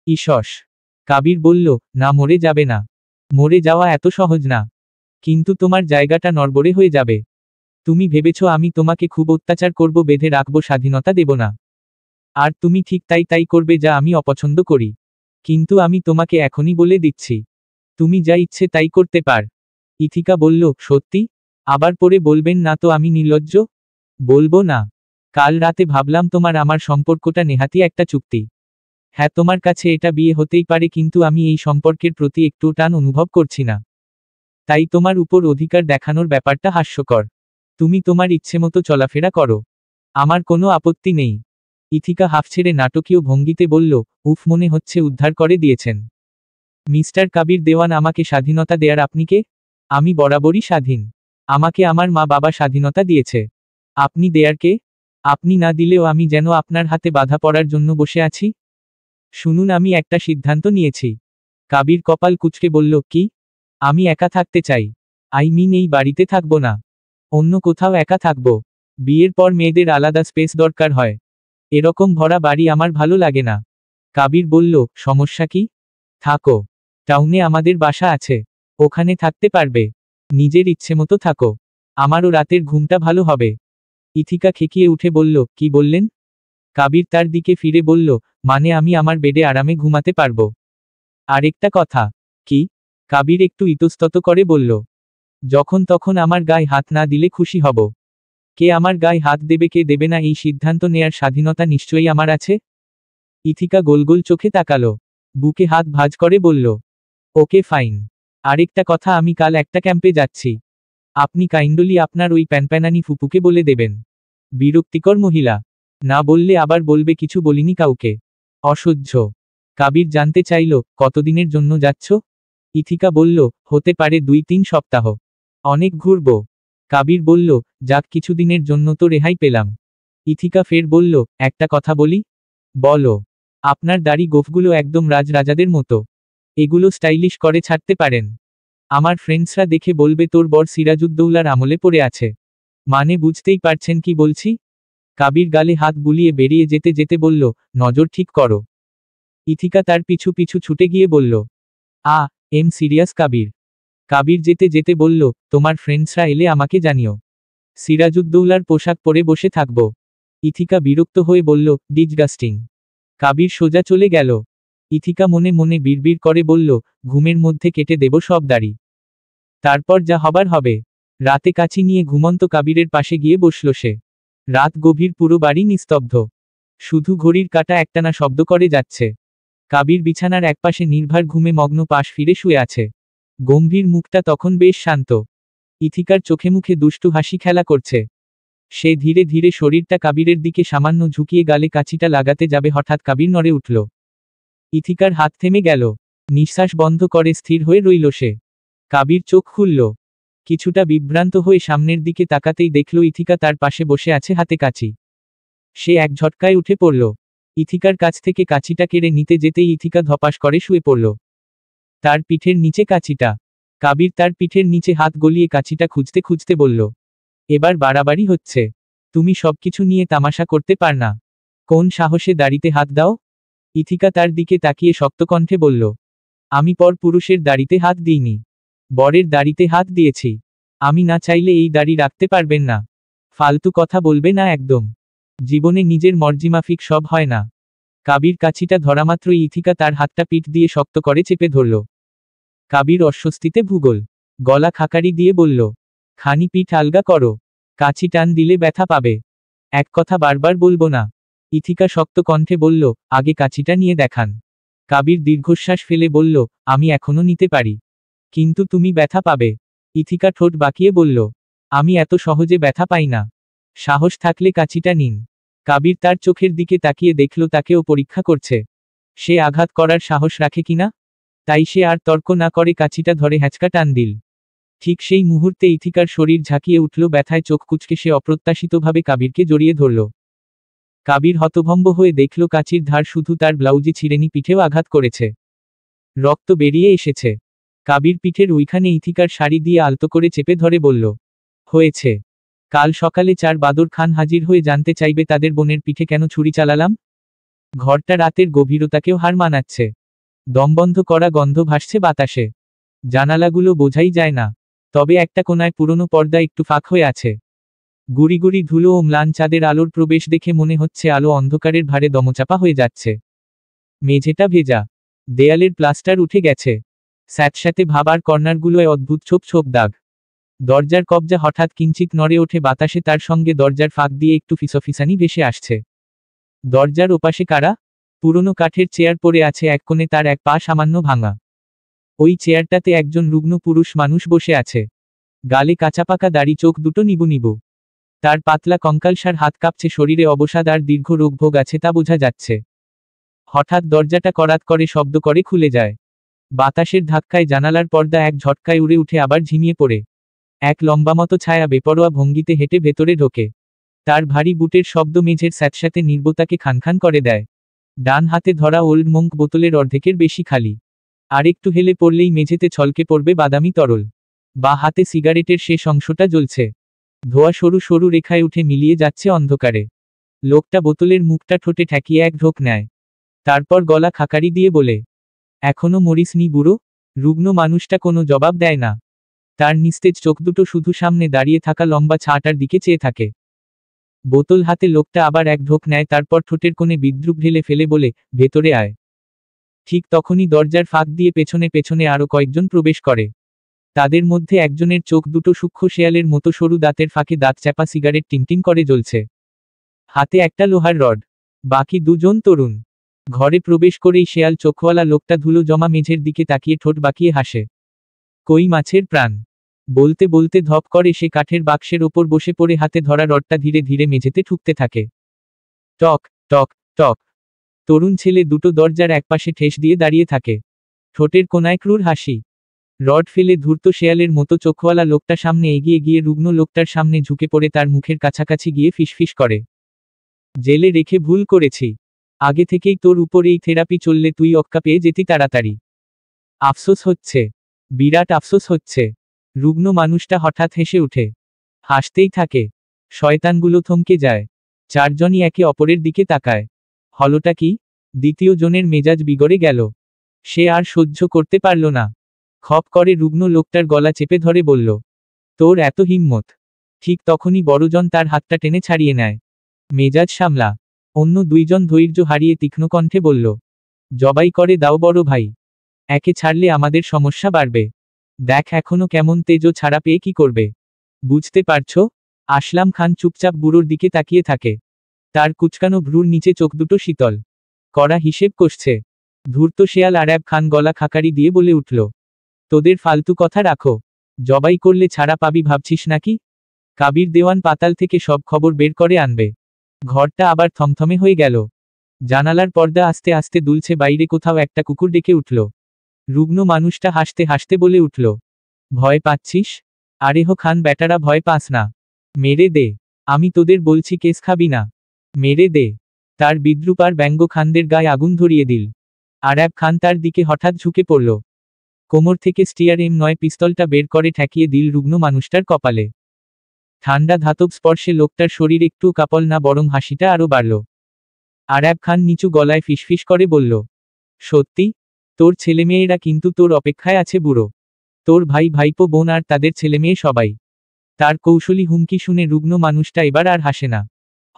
[SPEAKER 1] ঈষৎ। কাবির বলল, না, মরে যাবে না। মরে যাওয়া এত সহজ না। কিন্তু তোমার জায়গাটা নড়বড়ে হয়ে যাবে। তুমি ভেবেছ আমি তোমাকে খুব অত্যাচার করব, বেঁধে রাখবো, স্বাধীনতা দেব না। আর তুমি ঠিক তাই তাই করবে যা আমি অপছন্দ করি। কিন্তু আমি তোমাকে এখনই বলে দিচ্ছি, তুমি যা ইচ্ছে তাই করতে পার। ইথিকা বলল, সত্যি? আবার পরে বলবেন না তো আমি নির্লজ্জ? বলবো না। কাল রাতে ভাবলাম তোমার আমার সম্পর্কটা নেহাতি একটা চুক্তি। হ্যাঁ, তোমার কাছে এটা বিয়ে হতেই পারে, কিন্তু আমি এই সম্পর্কের প্রতি একটু টান অনুভব করছি না। তাই তোমার উপর অধিকার দেখানোর ব্যাপারটা হাস্যকর। তুমি তোমার ইচ্ছেমতো চলাফেরা করো, আমার কোনো আপত্তি নেই। ইথিকা হাফ ছেড়ে নাটকীয় ভঙ্গিতে বলল, উফ, মনে হচ্ছে উদ্ধার করে দিয়েছেন। মিস্টার কাবির দেওয়ান, আমাকে স্বাধীনতা দেয়ার আপনি কে? আমি বরাবরই স্বাধীন। আমাকে আমার মা বাবা স্বাধীনতা দিয়েছে। আপনি দেয়ার কে? আপনি না দিলেও আমি যেন আপনার হাতে বাধা পড়ার জন্য বসে আছি? শুনুন, আমি একটা সিদ্ধান্ত নিয়েছি। কাবির কপাল কুঁচকে বলল, কি? আমি একা থাকতে চাই। এই বাড়িতে থাকব না, অন্য কোথাও একা থাকব। বিয়ের পর মেয়েদের আলাদা স্পেস দরকার হয়। এরকম ভরা বাড়ি আমার ভালো লাগে না। কাবির বলল, সমস্যা কি? থাকো। টাউনে আমাদের বাসা আছে, ওখানে থাকতে পারবে। নিজের ইচ্ছেমতো থাকো, আমারও রাতের ঘুমটা ভালো হবে। ইথিকা খেকিয়ে উঠে বলল, কি বললেন? কাবির তার দিকে ফিরে বলল, মানে আমি আমার বেডে আরামে ঘুমাতে পারবো। আরেকটা কথা। কি? কাবির একটু ইতস্তত করে বলল, যখন তখন আমার গায়ে হাত না দিলে খুশি হব। কে আমার গায়ে হাত দেবে কে দেবে না এই সিদ্ধান্ত নেয়ার স্বাধীনতা নিশ্চয়ই আমার আছে। ইথিকা গোল গোল চোখে তাকালো, বুকে হাত ভাঁজ করে বলল, ওকে ফাইন। আরেকটা কথা, আমি কাল একটা ক্যাম্পে যাচ্ছি। আপনি কাইন্ডলি আপনার ওই প্যানপ্যানানি ফুপুকে বলে দেবেন। বিরক্তিকর মহিলা। না বললে আবার বলবে কিছু বলিনি কাউকে। অসহ্য। কাবির জানতে চাইল, কতদিনের জন্য যাচ্ছ? ইথিকা বলল, হতে পারে 2-3 সপ্তাহ। অনেক ঘুরব। কাবির বলল, যাক কিছুদিনের জন্য তো রেহাই পেলাম। ইথিকা ফের বলল, একটা কথা বলি? বলো। আপনার দাড়ি গোফগুলো একদম রাজাদের মতো। এগুলো স্টাইলিশ করে ছাড়তে পারেন। আমার ফ্রেন্ডসরা দেখে বলবে তোর বর সিরাজউদ্দৌলার আমলে পড়ে আছে। মানে বুঝতেই পারছেন কি বলছি? কাবির গালে হাত বুলিয়ে বেরিয়ে যেতে যেতে বলল, নজর ঠিক করো। ইথিকা তার পিছু পিছু ছুটে গিয়ে বলল, এম সিরিয়াস কাবির। কাবির যেতে যেতে বলল, তোমার ফ্রেন্ডসরা এলে আমাকে জানিও। সিরাজউদ্দৌলার পোশাক পরে বসে থাকব। ইথিকা বিরক্ত হয়ে বলল, ডিসগাস্টিং। কাবির সোজা চলে গেল। ইথিকা মনে মনে বিড়বিড় করে বলল, ঘুমের মধ্যে কেটে দেব সব দাড়ি। তারপর যা হবার হবে। রাতে কাচি নিয়ে ঘুমন্ত কাবিরের পাশে গিয়ে বসল সে। রাত গভীর, পুরো বাড়ি নিস্তব্ধ। শুধু ঘড়ির কাঁটা একটানা শব্দ করে যাচ্ছে। কাবির বিছানার একপাশে নির্ভার ঘুমে মগ্ন পাশ ফিরে শুয়ে আছে। গম্ভীর মুখটা তখন বেশ শান্ত। ইথিকার চোখে মুখে দুষ্টু হাসি খেলা করছে। সে ধীরে ধীরে শরীরটা কাবিরের দিকে সামান্য ঝুঁকিয়ে গালে কাঁচিটা লাগাতে যাবে, হঠাৎ কাবির নড়ে উঠল। ইথিকার হাত থেমে গেল। নিঃশ্বাস বন্ধ করে স্থির হয়ে রইল সে। কাবির চোখ খুলল। কিছুটা বিভ্রান্ত হয়ে সামনের দিকে তাকাতেই দেখল ইথিকা তার পাশে বসে আছে, হাতে কাঁচি। সে এক ঝটকায় উঠে পড়ল। ইথিকার কাছ থেকে কাঁচিটা কেড়ে নিতে যেতেই ইথিকা ধপাস করে শুয়ে পড়ল। তার পিঠের নিচে কাঁচিটা। কাবির তার পিঠের নিচে হাত গলিয়ে কাঁচিটা খুঁজতে খুঁজতে বলল, এবার বাড়াবাড়ি হচ্ছে। তুমি সবকিছু নিয়ে তামাশা করতে পার না। কোন সাহসে দাড়িতে হাত দাও? ইথিকা তার দিকে তাকিয়ে শক্ত কণ্ঠে বলল, আমি পর পুরুষের দাড়িতে হাত দিইনি। বরের দাড়িতে হাত দিয়েছি। আমি না চাইলে এই দাড়ি রাখতে পারবেন না। ফালতু কথা বলবে না একদম। জীবনে নিজের মর্জিমাফিক সব হয় না। কাবির কাছিটা ধরামাত্রই ইথিকা তার হাতটা পিঠ দিয়ে শক্ত করে চেপে ধরল। কাবির অস্বস্তিতে ভূগোল। গলা খাকারি দিয়ে বলল, খানি পিঠ আলগা করো। কাছি টান দিলে ব্যথা পাবে। এক কথা বারবার বলবো না। ইথিকা শক্ত কণ্ঠে বলল, আগে কাছিটা নিয়ে দেখান। কাবির দীর্ঘশ্বাস ফেলে বলল, আমি এখনো নিতে পারি। কিন্তু তুমি ব্যথা পাবে। ইথিকা ঠোঁট বাঁকিয়ে বলল, আমি এত সহজে ব্যথা পাই না। সাহস থাকলে কাছিটা নিন। কাবির তার চোখের দিকে তাকিয়ে দেখল তাকেও পরীক্ষা করছে। সে আঘাত করার সাহস রাখে কিনা। তাই সে আর তর্ক না করে কাছিটা ধরে হ্যাঁচকা টান দিল। ঠিক সেই মুহূর্তে ইথিকার শরীর ঝাঁকিয়ে উঠল ব্যথায়, চোখ কুঁচকে সে অপ্রত্যাশিতভাবে কাবিরকে জড়িয়ে ধরল। কাবির হতভম্ব হয়ে দেখল কাচির ধার শুধু তার ব্লাউজে ছিঁড়েনি, পিঠেও আঘাত করেছে। রক্ত বেরিয়ে এসেছে। কাবির পিঠের ওইখানে ইথিকার শাড়ি দিয়ে আলতো করে চেপে ধরে বলল, হয়েছে। কাল সকালে 4 বাদর খান হাজির হয়ে জানতে চাইবে তাদের বোনের পিঠে কেন ছুরি চালালাম। ঘরটা রাতের গভীরতাকেও হার মানাচ্ছে। দমবন্ধ করা গন্ধ ভাসছে বাতাসে। জানালাগুলো বোঝাই যায় না। তবে একটা কোনায় পুরনো পর্দা একটু ফাঁক হয়ে আছে। গুড়ি গুড়ি ধুলো ও ম্লান চাঁদের আলোর প্রবেশ দেখে মনে হচ্ছে আলো অন্ধকারের ভারে দমচাপা হয়ে যাচ্ছে। মেঝেটা ভেজা। দেয়ালের প্লাস্টার উঠে গেছে। স্যাঁতস্যাঁতে ভাবার কর্নারগুলোয় অদ্ভুত ছোপ ছোপ দাগ। দরজার কবজা হঠাৎ কিঞ্চিত নড়ে ওঠে বাতাসে, তার সঙ্গে দরজার ফাঁক দিয়ে একটু ফিসফিসানি ভেসে আসছে। দরজার ওপাশে কারা? পুরনো কাঠের চেয়ার পড়ে আছে এক কোণে, তার এক পা সামান্য ভাঙা। ওই চেয়ারটাতে একজন রুগ্ন পুরুষ মানুষ বসে আছে। গালে কাঁচাপাকা দাড়ি, চোখ দুটো নিবু নিবু। তার পাতলা কঙ্কালসার হাত কাঁপছে, শরীরে অবসাদ আর দীর্ঘ রোগভোগ আছে তা বোঝা যাচ্ছে। হঠাৎ দরজাটা করাত করে শব্দ করে খুলে যায়। বাতাসের ধাক্কায় জানালার পর্দা এক ঝটকায় উড়ে উঠে আবার ঝিমিয়ে পড়ে। এক লম্বামতো ছায়া বেপরোয়া ভঙ্গিতে হেঁটে ভেতরে ঢোকে। তার ভারী বুটের শব্দ মেঝের স্যাঁতস্যাঁতে নির্বতাকে খানখান করে দেয়। ডান হাতে ধরা ওল্ড মঙ্ক বোতলের অর্ধেকের বেশি খালি। আর একটু হেলে পড়লেই মেঝেতে ছলকে পড়বে বাদামি তরল। বা হাতে সিগারেটের শেষ অংশটা জ্বলছে। ধোয়া সরু সরু রেখায় উঠে মিলিয়ে যাচ্ছে অন্ধকারে। লোকটা বোতলের মুখটা ঠোঁটে ঠেকিয়ে এক ঢোক নেয়। তারপর গলা খাকারি দিয়ে বলে, এখনো মরিসনি বুড়ো? রুগ্ন মানুষটা কোনো জবাব দেয় না। তার নিস্তেজ চোখ দুটো শুধু সামনে দাঁড়িয়ে থাকা লম্বা ছাটার দিকে চেয়ে থাকে। বোতল হাতে লোকটা আবার এক ঢোক নেয়, তারপর ঠোঁটের কোণে বিদ্রুপ ঢেলে ফেলে বলে, ভেতরে আয়। ঠিক তখনই দরজার ফাঁক দিয়ে পেছনে পেছনে আরো কয়েকজন প্রবেশ করে। তাদের মধ্যে একজনের চোখ দুটো সূক্ষ্ম শেয়ালের মতো সরু দাঁতের ফাঁকে দাঁত চাপা সিগারেট টিমটিম করে জ্বলছে। হাতে একটা লোহার রড। বাকি দুজন তরুণ। ঘরে প্রবেশ করেই শেয়াল চোখওয়ালা লোকটা ধুলো জমা মেঝের দিকে তাকিয়ে ঠোঁট বাঁকিয়ে হাসে। কই মাছের প্রাণ। বলতে বলতে ধপ করে সে কাঠের বাক্সের ওপর বসে পড়ে হাতে ধরা রডটা ধীরে ধীরে মেঝেতে ঠুকতে থাকে। টক টক টক। তরুণ ছেলে দুটো দরজার একপাশে ঠেস দিয়ে দাঁড়িয়ে থাকে। ঠোঁটের কোনায় ক্রূর হাসি। রড ফেলে ধূর্ত শেয়ালের মতো চোখওয়ালা লোকটা সামনে এগিয়ে গিয়ে রুগ্ন লোকটার সামনে ঝুঁকে পড়ে তার মুখের কাছাকাছি গিয়ে ফিসফিস করে, জেলে রেখে ভুল করেছি। আগে থেকেই তোর উপর এই থেরাপি চললে তুই অক্কা পেয়ে যেতি তাড়াতাড়ি। আফসোস হচ্ছে, বিরাট আফসোস হচ্ছে। রুগ্ন মানুষটা হঠাৎ হেসে উঠে। হাসতেই থাকে। শয়তানগুলো থমকে যায়। চারজনই একে অপরের দিকে তাকায়। হলোটা কি? দ্বিতীয় জনের মেজাজ বিগড়ে গেল। সে আর সহ্য করতে পারল না। খপ করে রুগ্ন লোকটার গলা চেপে ধরে বলল, তোর এত হিম্মত। ঠিক তখনই বড়জন তার হাতটা টেনে ছাড়িয়ে নেয়। মেজাজ সামলা। অন্য দুইজন ধৈর্য হারিয়ে তীক্ষ্ণ কণ্ঠে বলল, জবাই করে দাও বড় ভাই। একে ছাড়লে আমাদের সমস্যা বাড়বে। দেখ এখনো কেমন তেজও ছাড়া পেয়ে কি করবে। বুঝতে পারছো? আসলাম খান চুপচাপ বুড়োর দিকে তাকিয়ে থাকে। তার কুচকানো ভ্রুর নিচে চোখ দুটো শীতল করা হিসেব কষছে। ধূর্ত শেয়াল আরাব খান গলা খাকারি দিয়ে বলে উঠল, তোদের ফালতু কথা রাখো। জবাই করলে ছাড়া পাবি ভাবছিস নাকি? কাবির দেওয়ান পাতাল থেকে সব খবর বের করে আনবে। ঘরটা আবার থমথমে হয়ে গেল। জানালার পর্দা আস্তে আস্তে দুলছে, বাইরে কোথাও একটা কুকুর ডেকে উঠল। রুগ্ন মানুষটা হাসতে হাসতে বলে উঠল, ভয় পাচ্ছিস? আরেহ খান বেটারা, ভয় পাস না। মেরে দে। আমি তোদের বলছি কেস খাবি না। মেরে দে। তার বিদ্রুপ আর ব্যঙ্গ খানদের গায়ে আগুন ধরিয়ে দিল। আরাব খান তার দিকে হঠাৎ ঝুঁকে পড়ল। কোমর থেকে স্টিয়ার M9 পিস্তলটা বের করে ঠেকিয়ে দিল রুগ্ন মানুষটার কপালে। ঠান্ডা ধাতব স্পর্শে লোকটার শরীর একটু কাঁপল না, বরং হাসিটা আরো বাড়ল। আরাব খান নিচু গলায় ফিসফিস করে বলল, সত্যি? তোর ছেলেমেয়েরা কিন্তু তোর অপেক্ষায় আছে বুড়ো। তোর ভাই ভাইপো বোন আর তাদের ছেলেমেয়ে সবাই। তার কৌশলী হুমকি শুনে রুগ্ন মানুষটা এবার আর হাসে না।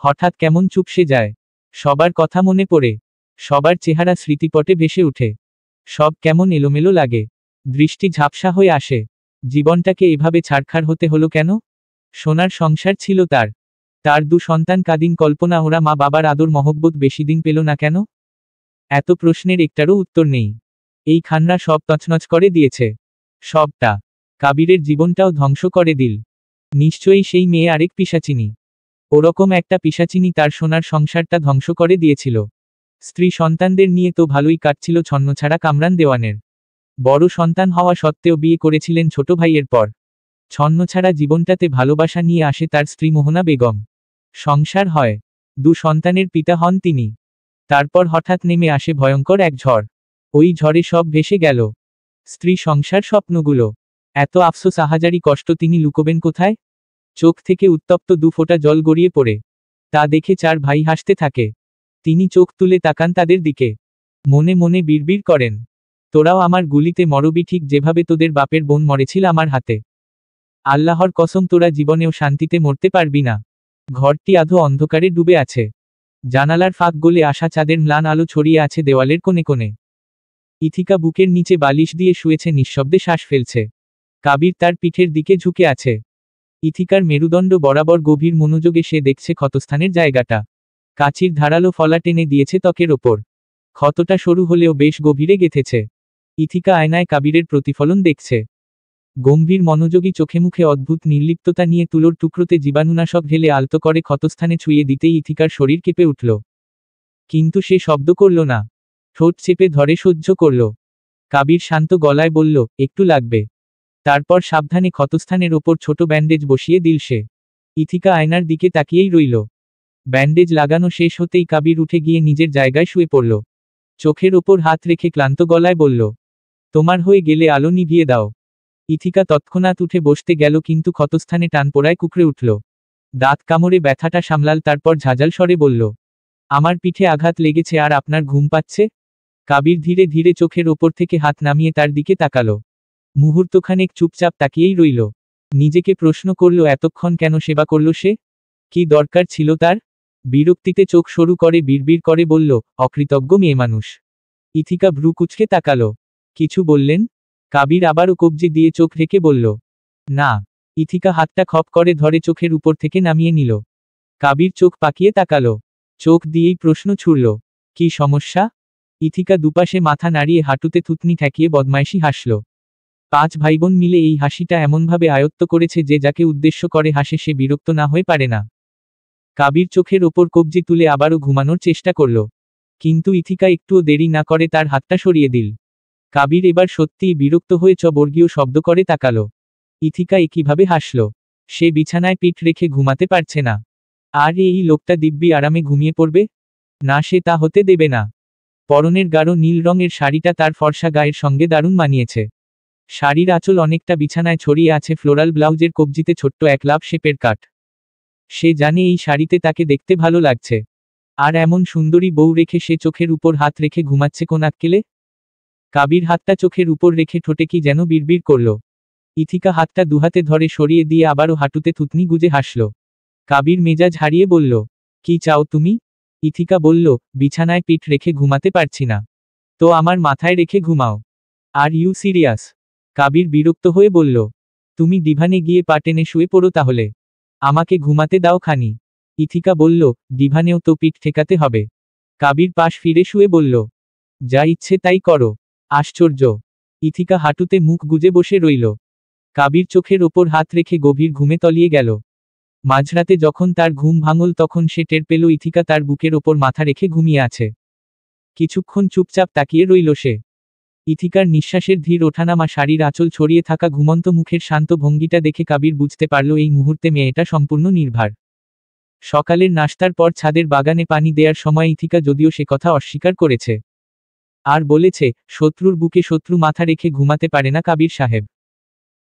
[SPEAKER 1] হঠাৎ কেমন চুপসে যায়। সবার কথা মনে পড়ে। সবার চেহারা স্মৃতিপটে ভেসে উঠে। সব কেমন এলোমেলো লাগে। দৃষ্টি ঝাপসা হয়ে আসে। জীবনটাকে এভাবে ছাড়খাড় হতে হলো কেন? সোনার সংসার ছিল তার। তার দু সন্তান কাদিন কল্পনা, ওরা মা বাবার আদর মহব্বত বেশিদিন পেল না কেন? এত প্রশ্নের একটারও উত্তর নেই। এই খানরা সব তছনছ করে দিয়েছে। সবটা। কাবিরের জীবনটাও ধ্বংস করে দিল। নিশ্চয়ই সেই মেয়ে আরেক পিশাচিনী। ওরকম একটা পিশাচিনী তার সোনার সংসারটা ধ্বংস করে দিয়েছিল। স্ত্রী সন্তানদের নিয়ে তো ভালোই কাটছিল ছন্নছাড়া কামরান দেওয়ানের। বড় সন্তান হওয়া সত্ত্বেও বিয়ে করেছিলেন ছোট ভাইয়ের পর। ছন্নছাড়া জীবনটাতে ভালোবাসা নিয়ে আসে তার স্ত্রী মোহনা বেগম। সংসার হয়। দু সন্তানের পিতা হন তিনি। তারপর হঠাৎ নেমে আসে ভয়ঙ্কর এক ঝড়। ওই ঝড়ে সব ভেসে গেল। স্ত্রী, সংসার, স্বপ্নগুলো। এত আফসোস, আহাজারি কষ্ট তিনি লুকোবেন কোথায়? চোখ থেকে উত্তপ্ত দু ফোঁটা জল গড়িয়ে পড়ে। তা দেখে চার ভাই হাসতে থাকে। তিনি চোখ তুলে তাকান তাদের দিকে। মনে মনে বিড়বিড় করেন, তোরাও আমার গুলিতে মরবি, ঠিক যেভাবে তোদের বাপের বোন মরেছিল আমার হাতে। আল্লাহর কসম, তোরা জীবনেও শান্তিতে মরতে পারবি না। ঘরটি আধো অন্ধকারে ডুবে আছে। জানালার ফাঁক গলে আসা চাঁদের ম্লান আলো ছড়িয়ে আছে দেওয়ালের কোণে কোণে। ইথিকা বুকের নিচে বালিশ দিয়ে শুয়েছে, নিঃশব্দে শ্বাস ফেলছে। কাবির তার পিঠের দিকে ঝুঁকে আছে। ইথিকার মেরুদণ্ড বরাবর গভীর মনোযোগে সে দেখছে ক্ষতস্থানের জায়গাটা। কাঁচির ধারালো ফলা টেনে দিয়েছে ত্বকের ওপর। ক্ষতটা সরু হলেও বেশ গভীরে গেঁথেছে। ইথিকা আয়নায় কাবিরের প্রতিফলন দেখছে। গম্ভীর মনোযোগী চোখে মুখে অদ্ভুত নির্লিপ্ততা নিয়ে তুলোর টুকরোতে জীবাণুনাশক ঢেলে আলতো করে ক্ষতস্থানে ছুঁয়ে দিতেই ইথিকার শরীর কেঁপে উঠল। কিন্তু সে শব্দ করল না। ঠোঁট চেপে ধরে সহ্য করল। কাবির শান্ত গলায় বলল, একটু লাগবে। তারপর সাবধানে ক্ষতস্থানের ওপর ছোট ব্যান্ডেজ বসিয়ে দিল সে। ইথিকা আয়নার দিকে তাকিয়েই রইল। ব্যান্ডেজ লাগানো শেষ হতেই কাবির উঠে গিয়ে নিজের জায়গায় শুয়ে পড়ল। চোখের ওপর হাত রেখে ক্লান্ত গলায় বলল, তোমার হয়ে গেলে আলো নিভিয়ে দাও। ইথিকা তৎক্ষণাৎ উঠে বসতে গেল, কিন্তু ক্ষতস্থানে টান পোড়ায় কুঁকড়ে উঠল। দাঁত কামড়ে ব্যথাটা সামলাল, তারপর ঝাঁঝাল স্বরে বলল, আমার পিঠে আঘাত লেগেছে আর আপনার ঘুম পাচ্ছে? কাবির ধীরে ধীরে চোখের ওপর থেকে হাত নামিয়ে তার দিকে তাকালো। মুহূর্তখানেক চুপচাপ তাকিয়েই রইল। নিজেকে প্রশ্ন করল এতক্ষণ কেন সেবা করল সে? কি দরকার ছিল তার? বিরক্তিতে চোখ সরু করে বিড়বিড় করে বলল, অকৃতজ্ঞ মেয়ে মানুষ। ইথিকা ভ্রু কুঁচকে তাকালো। কিছু বললেন? কাবির আবারও কবজি দিয়ে চোখ রেখে বলল, না। ইথিকা হাতটা খপ করে ধরে চোখের উপর থেকে নামিয়ে নিল। কাবির চোখ পাকিয়ে তাকালো। চোখ দিয়েই প্রশ্ন ছুড়ল, কি সমস্যা? ইথিকা দুপাশে মাথা নাড়িয়ে হাঁটুতে থুতনি ঠেকিয়ে বদমাইশি হাসল। 5 ভাইবোন মিলে এই হাসিটা এমনভাবে আয়ত্ত করেছে যে যাকে উদ্দেশ্য করে হাসে সে বিরক্ত না হয়ে পারে না। কাবির চোখের ওপর কবজি তুলে আবারও ঘুমানোর চেষ্টা করল। কিন্তু ইথিকা একটুও দেরি না করে তার হাতটা সরিয়ে দিল। কাবির এবার সত্যিই বিরক্ত হয়ে বর্গীয় শব্দ করে তাকালো। ইথিকা একইভাবে হাসল। সে বিছানায় পিঠ রেখে ঘুমাতে পারছে না। আর এই লোকটা দিব্যি আরামে ঘুমিয়ে পড়বে? না, সে তা হতে দেবে না। পরনের গাঢ় নীল রঙের শাড়িটা তার ফর্সা গায়ের সঙ্গে দারুণ মানিয়েছে। শাড়ির আঁচল অনেকটা বিছানায় ছড়িয়ে আছে ফ্লোরাল ব্লাউজের কবজিতে ছোট্ট এক লাভ শেপের কাট। সে জানে এই শাড়িতে তাকে দেখতে ভালো লাগছে। আর এমন সুন্দরী বউ রেখে সে চোখের উপর হাত রেখে ঘুমাচ্ছে কোন আক্কেলে? কাবির হাতটা চোখের উপর রেখে ঠোঁটে কি যেন বিড়বিড় করল। ইথিকা হাতটা দুহাতে ধরে সরিয়ে দিয়ে আবারও হাঁটুতে থুতনি গুজে হাসল। কাবির মেজাজ হারিয়ে বলল, কি চাও তুমি? ইথিকা বলল, বিছানায় পিঠ রেখে ঘুমাতে পারছি না। তো আমার মাথায় রেখে ঘুমাও। Are you serious? কাবির বিরক্ত হয়ে বলল, তুমি ডিভানে গিয়ে পা টেনে শুয়ে পড়ো তাহলে। আমাকে ঘুমাতে দাও খানি। ইথিকা বলল, ডিভানেও তো পিঠ ঠেকাতে হবে। কাবির পাশ ফিরে শুয়ে বলল, যা ইচ্ছে তাই করো। আশ্চর্য। ইথিকা হাঁটুতে মুখ গুজে বসে রইল। কাবির চোখের ওপর হাত রেখে গভীর ঘুমে তলিয়ে গেল। মাঝরাতে যখন তার ঘুম ভাঙল তখন সে টের পেল ইথিকা তার বুকের ওপর মাথা রেখে ঘুমিয়ে আছে। কিছুক্ষণ চুপচাপ তাকিয়ে রইল সে। ইথিকার নিঃশ্বাসের ধীর ওঠানামা, শাড়ির আঁচল ছড়িয়ে থাকা ঘুমন্ত মুখের শান্ত ভঙ্গিটা দেখে কাবির বুঝতে পারল এই মুহূর্তে মেয়েটা সম্পূর্ণ নির্ভার। সকালের নাশতার পর ছাদের বাগানে পানি দেওয়ার সময় ইথিকা যদিও সে কথা অস্বীকার করেছে। আর বলেছে, শত্রুর বুকে শত্রু মাথা রেখে ঘুমাতে পারে না কাবির সাহেব।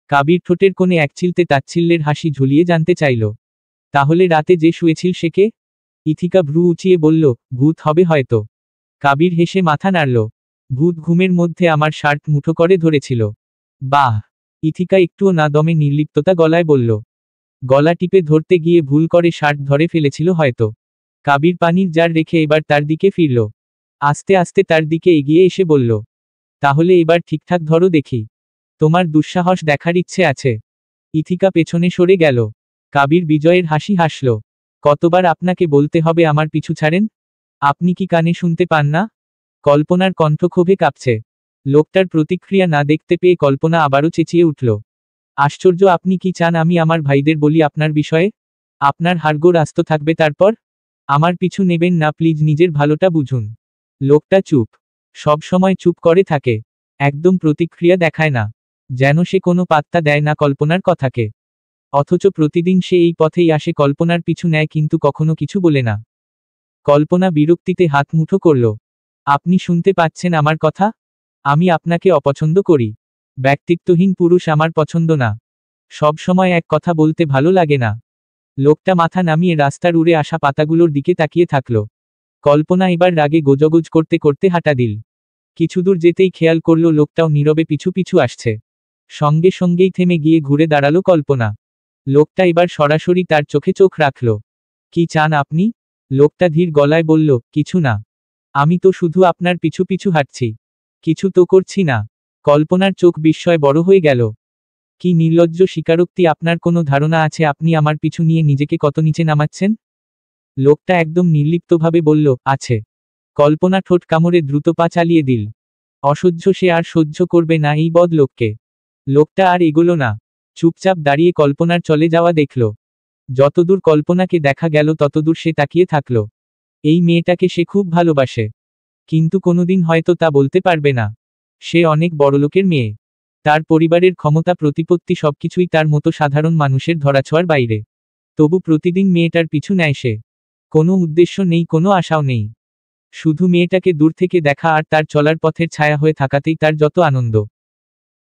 [SPEAKER 1] কাবির ঠোঁটের কোণে একচিলতে তাচ্ছিল্যের হাসি ঝুলিয়ে জানতে চাইল, তাহলে রাতে যে শুয়েছিল সে কে? ইথিকা ভ্রু উঁচিয়ে বলল, ভূত হবে হয়তো। কাবির হেসে মাথা নাড়ল। ভূত ঘুমের মধ্যে আমার শার্ট মুঠো করে ধরেছিল। বাহ! ইথিকা একটুও না দমে নির্লিপ্ততা গলায় বলল। গলা টিপে ধরতে গিয়ে ভুল করে শার্ট ধরে ফেলেছিল হয়তো। কাবির পানির জার রেখে এবার তার দিকে ফিরল। আস্তে আস্তে তার দিকে এগিয়ে এসে বলল, তাহলে এবার ঠিকঠাক ধরো দেখি। তোমার দুঃসাহস দেখার ইচ্ছে আছে। ইথিকা পেছনে সরে গেল। কাবির বিজয়ের হাসি হাসল। কতবার আপনাকে বলতে হবে আমার পিছু ছাড়েন? আপনি কি কানে শুনতে পান না? কল্পনার কণ্ঠ ক্ষোভে কাঁপছে। লোকটার প্রতিক্রিয়া না দেখতে পেয়ে কল্পনা আবারও চেঁচিয়ে উঠল, আশ্চর্য, আপনি কি চান আমি আমার ভাইদের বলি আপনার বিষয়ে? আপনার হাড়গোড় আস্ত থাকবে তারপর? আমার পিছু নেবেন না প্লিজ, নিজের ভালোটা বুঝুন। লোকটা চুপ। সব সময় চুপ করে থাকে। একদম প্রতিক্রিয়া দেখায় না। যেন সে কোনো পাত্তা দেয় না কল্পনার কথাকে। অথচ প্রতিদিন সে এই পথেই আসে, কল্পনার পিছু নেয়, কিন্তু কখনো কিছু বলে না। কল্পনা বিরক্তিতে হাত মুঠো করল। আপনি শুনতে পাচ্ছেন আমার কথা? আমি আপনাকে অপছন্দ করি। ব্যক্তিত্বহীন পুরুষ আমার পছন্দ না। সব সময় এক কথা বলতে ভালো লাগে না। লোকটা মাথা নামিয়ে রাস্তার উড়ে আসা পাতাগুলোর দিকে তাকিয়ে থাকল। কল্পনা এবার রাগে গোজগোজ করতে করতে হাঁটা দিল। কিছুদূর যেতেই খেয়াল করল লোকটাও নীরবে পিছু পিছু আসছে। সঙ্গে সঙ্গেই থেমে গিয়ে ঘুরে দাঁড়ালো কল্পনা। লোকটা এবার সরাসরি তার চোখে চোখ রাখল। কি চান আপনি? লোকটা ধীর গলায় বলল, কিছু না। আমি তো শুধু আপনার পিছু পিছু হাঁটছি। কিছু তো করছি না। কল্পনার চোখ বিস্ময়ে বড় হয়ে গেল। কি নির্লজ্জ স্বীকারোক্তি! আপনার কোনো ধারণা আছে আপনি আমার পিছু নিয়ে নিজেকে কত নিচে নামাচ্ছেন? লোকটা একদম নির্লিপ্তভাবে বলল, আছে। কল্পনা ঠোঁট কামড়ে দ্রুত পা চালিয়ে দিল। অসহ্য সে আর সহ্য করবে না এই বদলোককে। লোকটা আর এগোলো না। চুপচাপ দাঁড়িয়ে কল্পনার চলে যাওয়া দেখল। যতদূর কল্পনাকে দেখা গেল ততদূর সে তাকিয়ে থাকল। এই মেয়েটাকে সে খুব ভালোবাসে। কিন্তু কোনোদিন হয়তো তা বলতে পারবে না। সে অনেক বড়লোকের মেয়ে। তার পরিবারের ক্ষমতা প্রতিপত্তি সবকিছুই তার মতো সাধারণ মানুষের ধরাছোঁয়ার বাইরে। তবু প্রতিদিন মেয়েটার পিছু নেয় সে। কোনো উদ্দেশ্য নেই, কোনো আশাও নেই। শুধু মেয়েটাকে দূর থেকে দেখা আর তার চলার পথের ছায়া হয়ে থাকাতেই তার যত আনন্দ।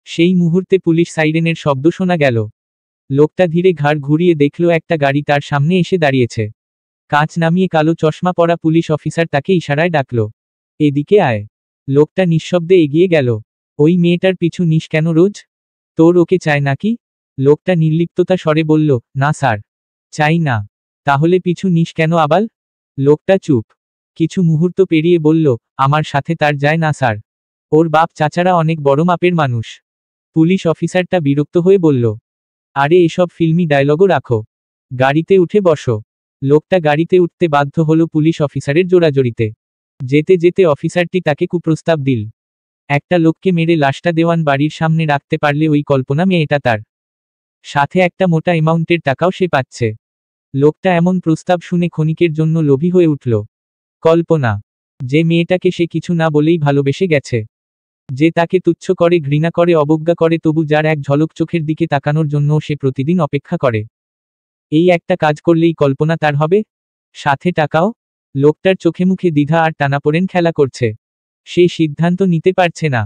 [SPEAKER 1] সেই মুহূর্তে পুলিশ সাইরেনের শব্দ শোনা গেল। লোকটা ধীরে ঘাড় ঘুরিয়ে দেখল একটা গাড়ি তার সামনে এসে দাঁড়িয়েছে। কাঁচ নামিয়ে কালো চশমা পরা পুলিশ অফিসার তাকে ইশারায় ডাকল, এদিকে আয়। লোকটা নিঃশব্দে এগিয়ে গেল। ওই মেয়েটার পিছু নিস কেন রোজ? তোর ওকে চায় নাকি? লোকটা নির্লিপ্ততা স্বরে বলল, না স্যার, চাই না। তাহলে পিছু নিস কেন আবাল? লোকটা চুপ। কিছু মুহূর্ত পেরিয়ে বলল, আমার সাথে তার যায় না স্যার। ওর বাপ চাচারা অনেক বড় মাপের মানুষ। পুলিশ অফিসারটা বিরক্ত হয়ে বলল, আরে এসব ফিল্মি ডায়লগও রাখো। গাড়িতে উঠে বসো। লোকটা গাড়িতে উঠতে বাধ্য হলো পুলিশ অফিসারের জোরাজোরিতে। যেতে যেতে অফিসারটি তাকে কুপ্রস্তাব দিল, একটা লোককে মেরে লাশটা দেওয়ান বাড়ির সামনে রাখতে পারলে ওই কল্পনা মেয়েটা তার। সাথে একটা মোটা অ্যামাউন্টের টাকাও সে পাচ্ছে। লোকটা এমন প্রস্তাব শুনে ক্ষণিকের জন্য লোভী হয়ে উঠল। কল্পনা, যে মেয়েটাকে সে কিছু না বলেই ভালোবেসে গেছে, যে তাকে তুচ্ছ করে, ঘৃণা করে, অবজ্ঞা করে, তবু যার এক ঝলক চোখের দিকে তাকানোর জন্য সে প্রতিদিন অপেক্ষা করে। এই একটা কাজ করলেই কল্পনা তার হবে, সাথে টাকাও। লোকটার চোখে মুখে দ্বিধা আর টানাপোড়েন খেলা করছে। সে সিদ্ধান্ত নিতে পারছে না।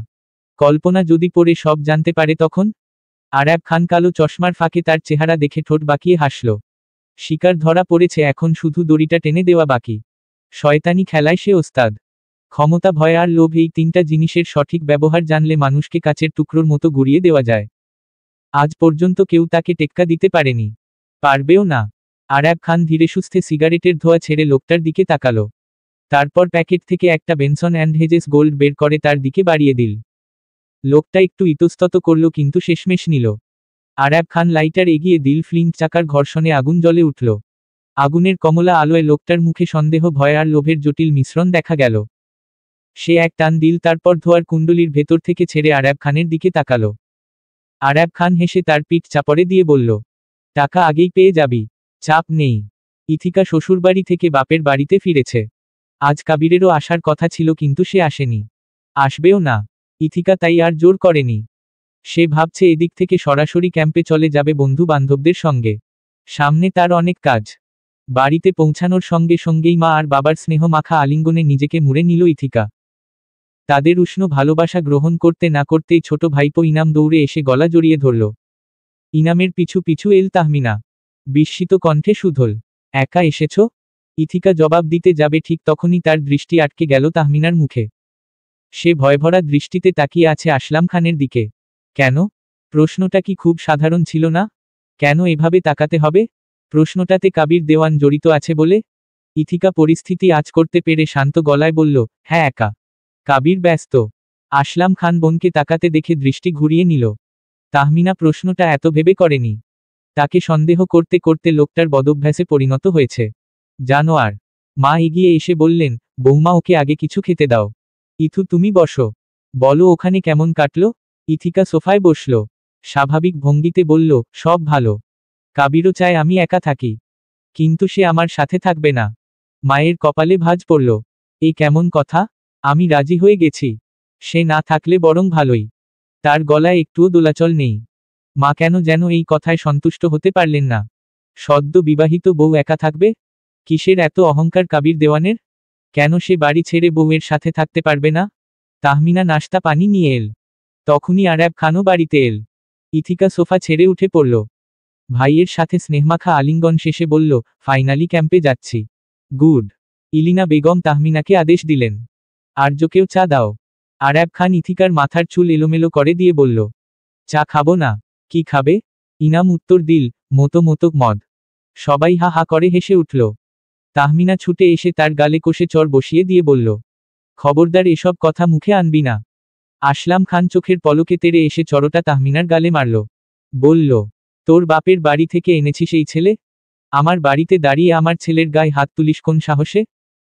[SPEAKER 1] কল্পনা যদি পড়ে সব জানতে পারে তখন? আরাব খান কালো চশমার ফাঁকে তার চেহারা দেখে ঠোঁট বাঁকিয়ে হাসল। শিকার ধরা পড়েছে, এখন শুধু দড়িটা টেনে দেওয়া বাকি। শয়তানি খেলায় সে ওস্তাদ। ক্ষমতা, ভয় আর লোভ, এই তিনটা জিনিসের সঠিক ব্যবহার জানলে মানুষকে কাচের টুকরোর মতো গুঁড়িয়ে দেওয়া যায়। আজ পর্যন্ত কেউ তাকে টেক্কা দিতে পারেনি, পারবেও না। আরাব খান ধীরে সুস্থে সিগারেটের ধোঁয়া ছেড়ে লোকটার দিকে তাকালো। তারপর প্যাকেট থেকে একটা বেনসন অ্যান্ড হেজেস গোল্ড বের করে তার দিকে বাড়িয়ে দিল। লোকটা একটু ইতস্তত করল, কিন্তু শেষমেশ নিল। আরাব খান লাইটার এগিয়ে দিল। ফ্লিন্ট চাকার ঘর্ষণে আগুন জ্বলে উঠল। আগুনের কমলা আলোয় লোকটার মুখে সন্দেহ, ভয় আর লোভের জটিল মিশ্রণ দেখা গেল। সে এক টান দিল, তারপর ধোয়ার কুণ্ডলির ভেতর থেকে ছেড়ে আরাব খানের দিকে তাকালো। আরাব খান হেসে তার পিঠ চাপড়ে দিয়ে বলল, টাকা আগেই পেয়ে যাবি, চাপ নেই। ইথিকা শ্বশুরবাড়ি থেকে বাপের বাড়িতে ফিরেছে। আজ কাবিরেরও আসার কথা ছিল, কিন্তু সে আসেনি, আসবেও না। ইথিকা তাই আর জোর করেনি। সে ভাবছে এদিক থেকে সরাসরি ক্যাম্পে চলে যাবে বন্ধু বান্ধবদের সঙ্গে। সামনে তার অনেক কাজ। বাড়িতে পৌঁছানোর সঙ্গে সঙ্গেই মা আর বাবার স্নেহ মাখা আলিঙ্গনে নিজেকে মুড়ে নিল ইথিকা। তাদের উষ্ণ ভালোবাসা গ্রহণ করতে না করতেই ছোট ভাইপো ইনাম দৌড়ে এসে গলা জড়িয়ে ধরল। ইনামের পিছু পিছু এল তাহমিনা। বিস্মিত কণ্ঠে শুধল, একা এসেছ? ইথিকা জবাব দিতে যাবে, ঠিক তখনই তার দৃষ্টি আটকে গেল তাহমিনার মুখে। সে ভয়ভরা দৃষ্টিতে তাকিয়ে আছে আসলাম খানের দিকে। কেন? প্রশ্নটা কি খুব সাধারণ ছিল না? কেন এভাবে তাকাতে হবে? প্রশ্নটাতে কাবির দেওয়ান জড়িত আছে বলে? ইথিকা পরিস্থিতি আঁচ করতে পেরে শান্ত গলায় বলল, হ্যাঁ একা। কাবির ব্যস্ত। আসলাম খান বোনকে তাকাতে দেখে দৃষ্টি ঘুরিয়ে নিল। তাহমিনা প্রশ্নটা এত ভেবে করেনি। তাকে সন্দেহ করতে করতে লোকটার বদভ্যাসে পরিণত হয়েছে। জানোয়ার। মা এগিয়ে এসে বললেন, বৌমা ওকে আগে কিছু খেতে দাও। ইথু তুমি বসো। বলো ওখানে কেমন কাটলো? ইথিকা সোফায় বসল। স্বাভাবিক ভঙ্গিতে বলল, সব ভালো। কাবিরও চায় আমি একা থাকি, কিন্তু সে আমার সাথে থাকবে না। মায়ের কপালে ভাঁজ পড়ল। এই কেমন কথা? আমি রাজি হয়ে গেছি। সে না থাকলে বরং ভালোই। তার গলায় একটুও দোলাচল নেই। মা কেন যেন এই কথায় সন্তুষ্ট হতে পারলেন না। সদ্য বিবাহিত বউ একা থাকবে? কিসের এত অহংকার কাবির দেওয়ানের? কেন সে বাড়ি ছেড়ে বউয়ের সাথে থাকতে পারবে না? তাহমিনা নাশতা পানি নিয়ে এল। তখনই আরাব খানও বাড়িতে এল। ইথিকা সোফা ছেড়ে উঠে পড়ল। ভাইয়ের সাথে স্নেহমাখা আলিঙ্গন শেষে বলল, ফাইনালি ক্যাম্পে যাচ্ছি। গুড। ইলিনা বেগম তাহমিনাকে আদেশ দিলেন, আর্যকেও চা দাও। আরাব খান ইথিকার মাথার চুল এলোমেলো করে দিয়ে বলল, চা খাবো না। কি খাবে? ইনাম উত্তর দিল, মতো মতো মদ। সবাই হা হা করে হেসে উঠল। তাহমিনা ছুটে এসে তার গালে কষে চর বসিয়ে দিয়ে বলল, খবরদার এসব কথা মুখে আনবি না। আসলাম খান চোখের পলকে তেড়ে এসে চরটা তাহমিনার গালে মারল। বলল, তোর বাপের বাড়ি থেকে এনেছিস এই ছেলে? আমার বাড়িতে দাঁড়িয়ে আমার ছেলের গায়ে হাত তুলিস কোন সাহসে?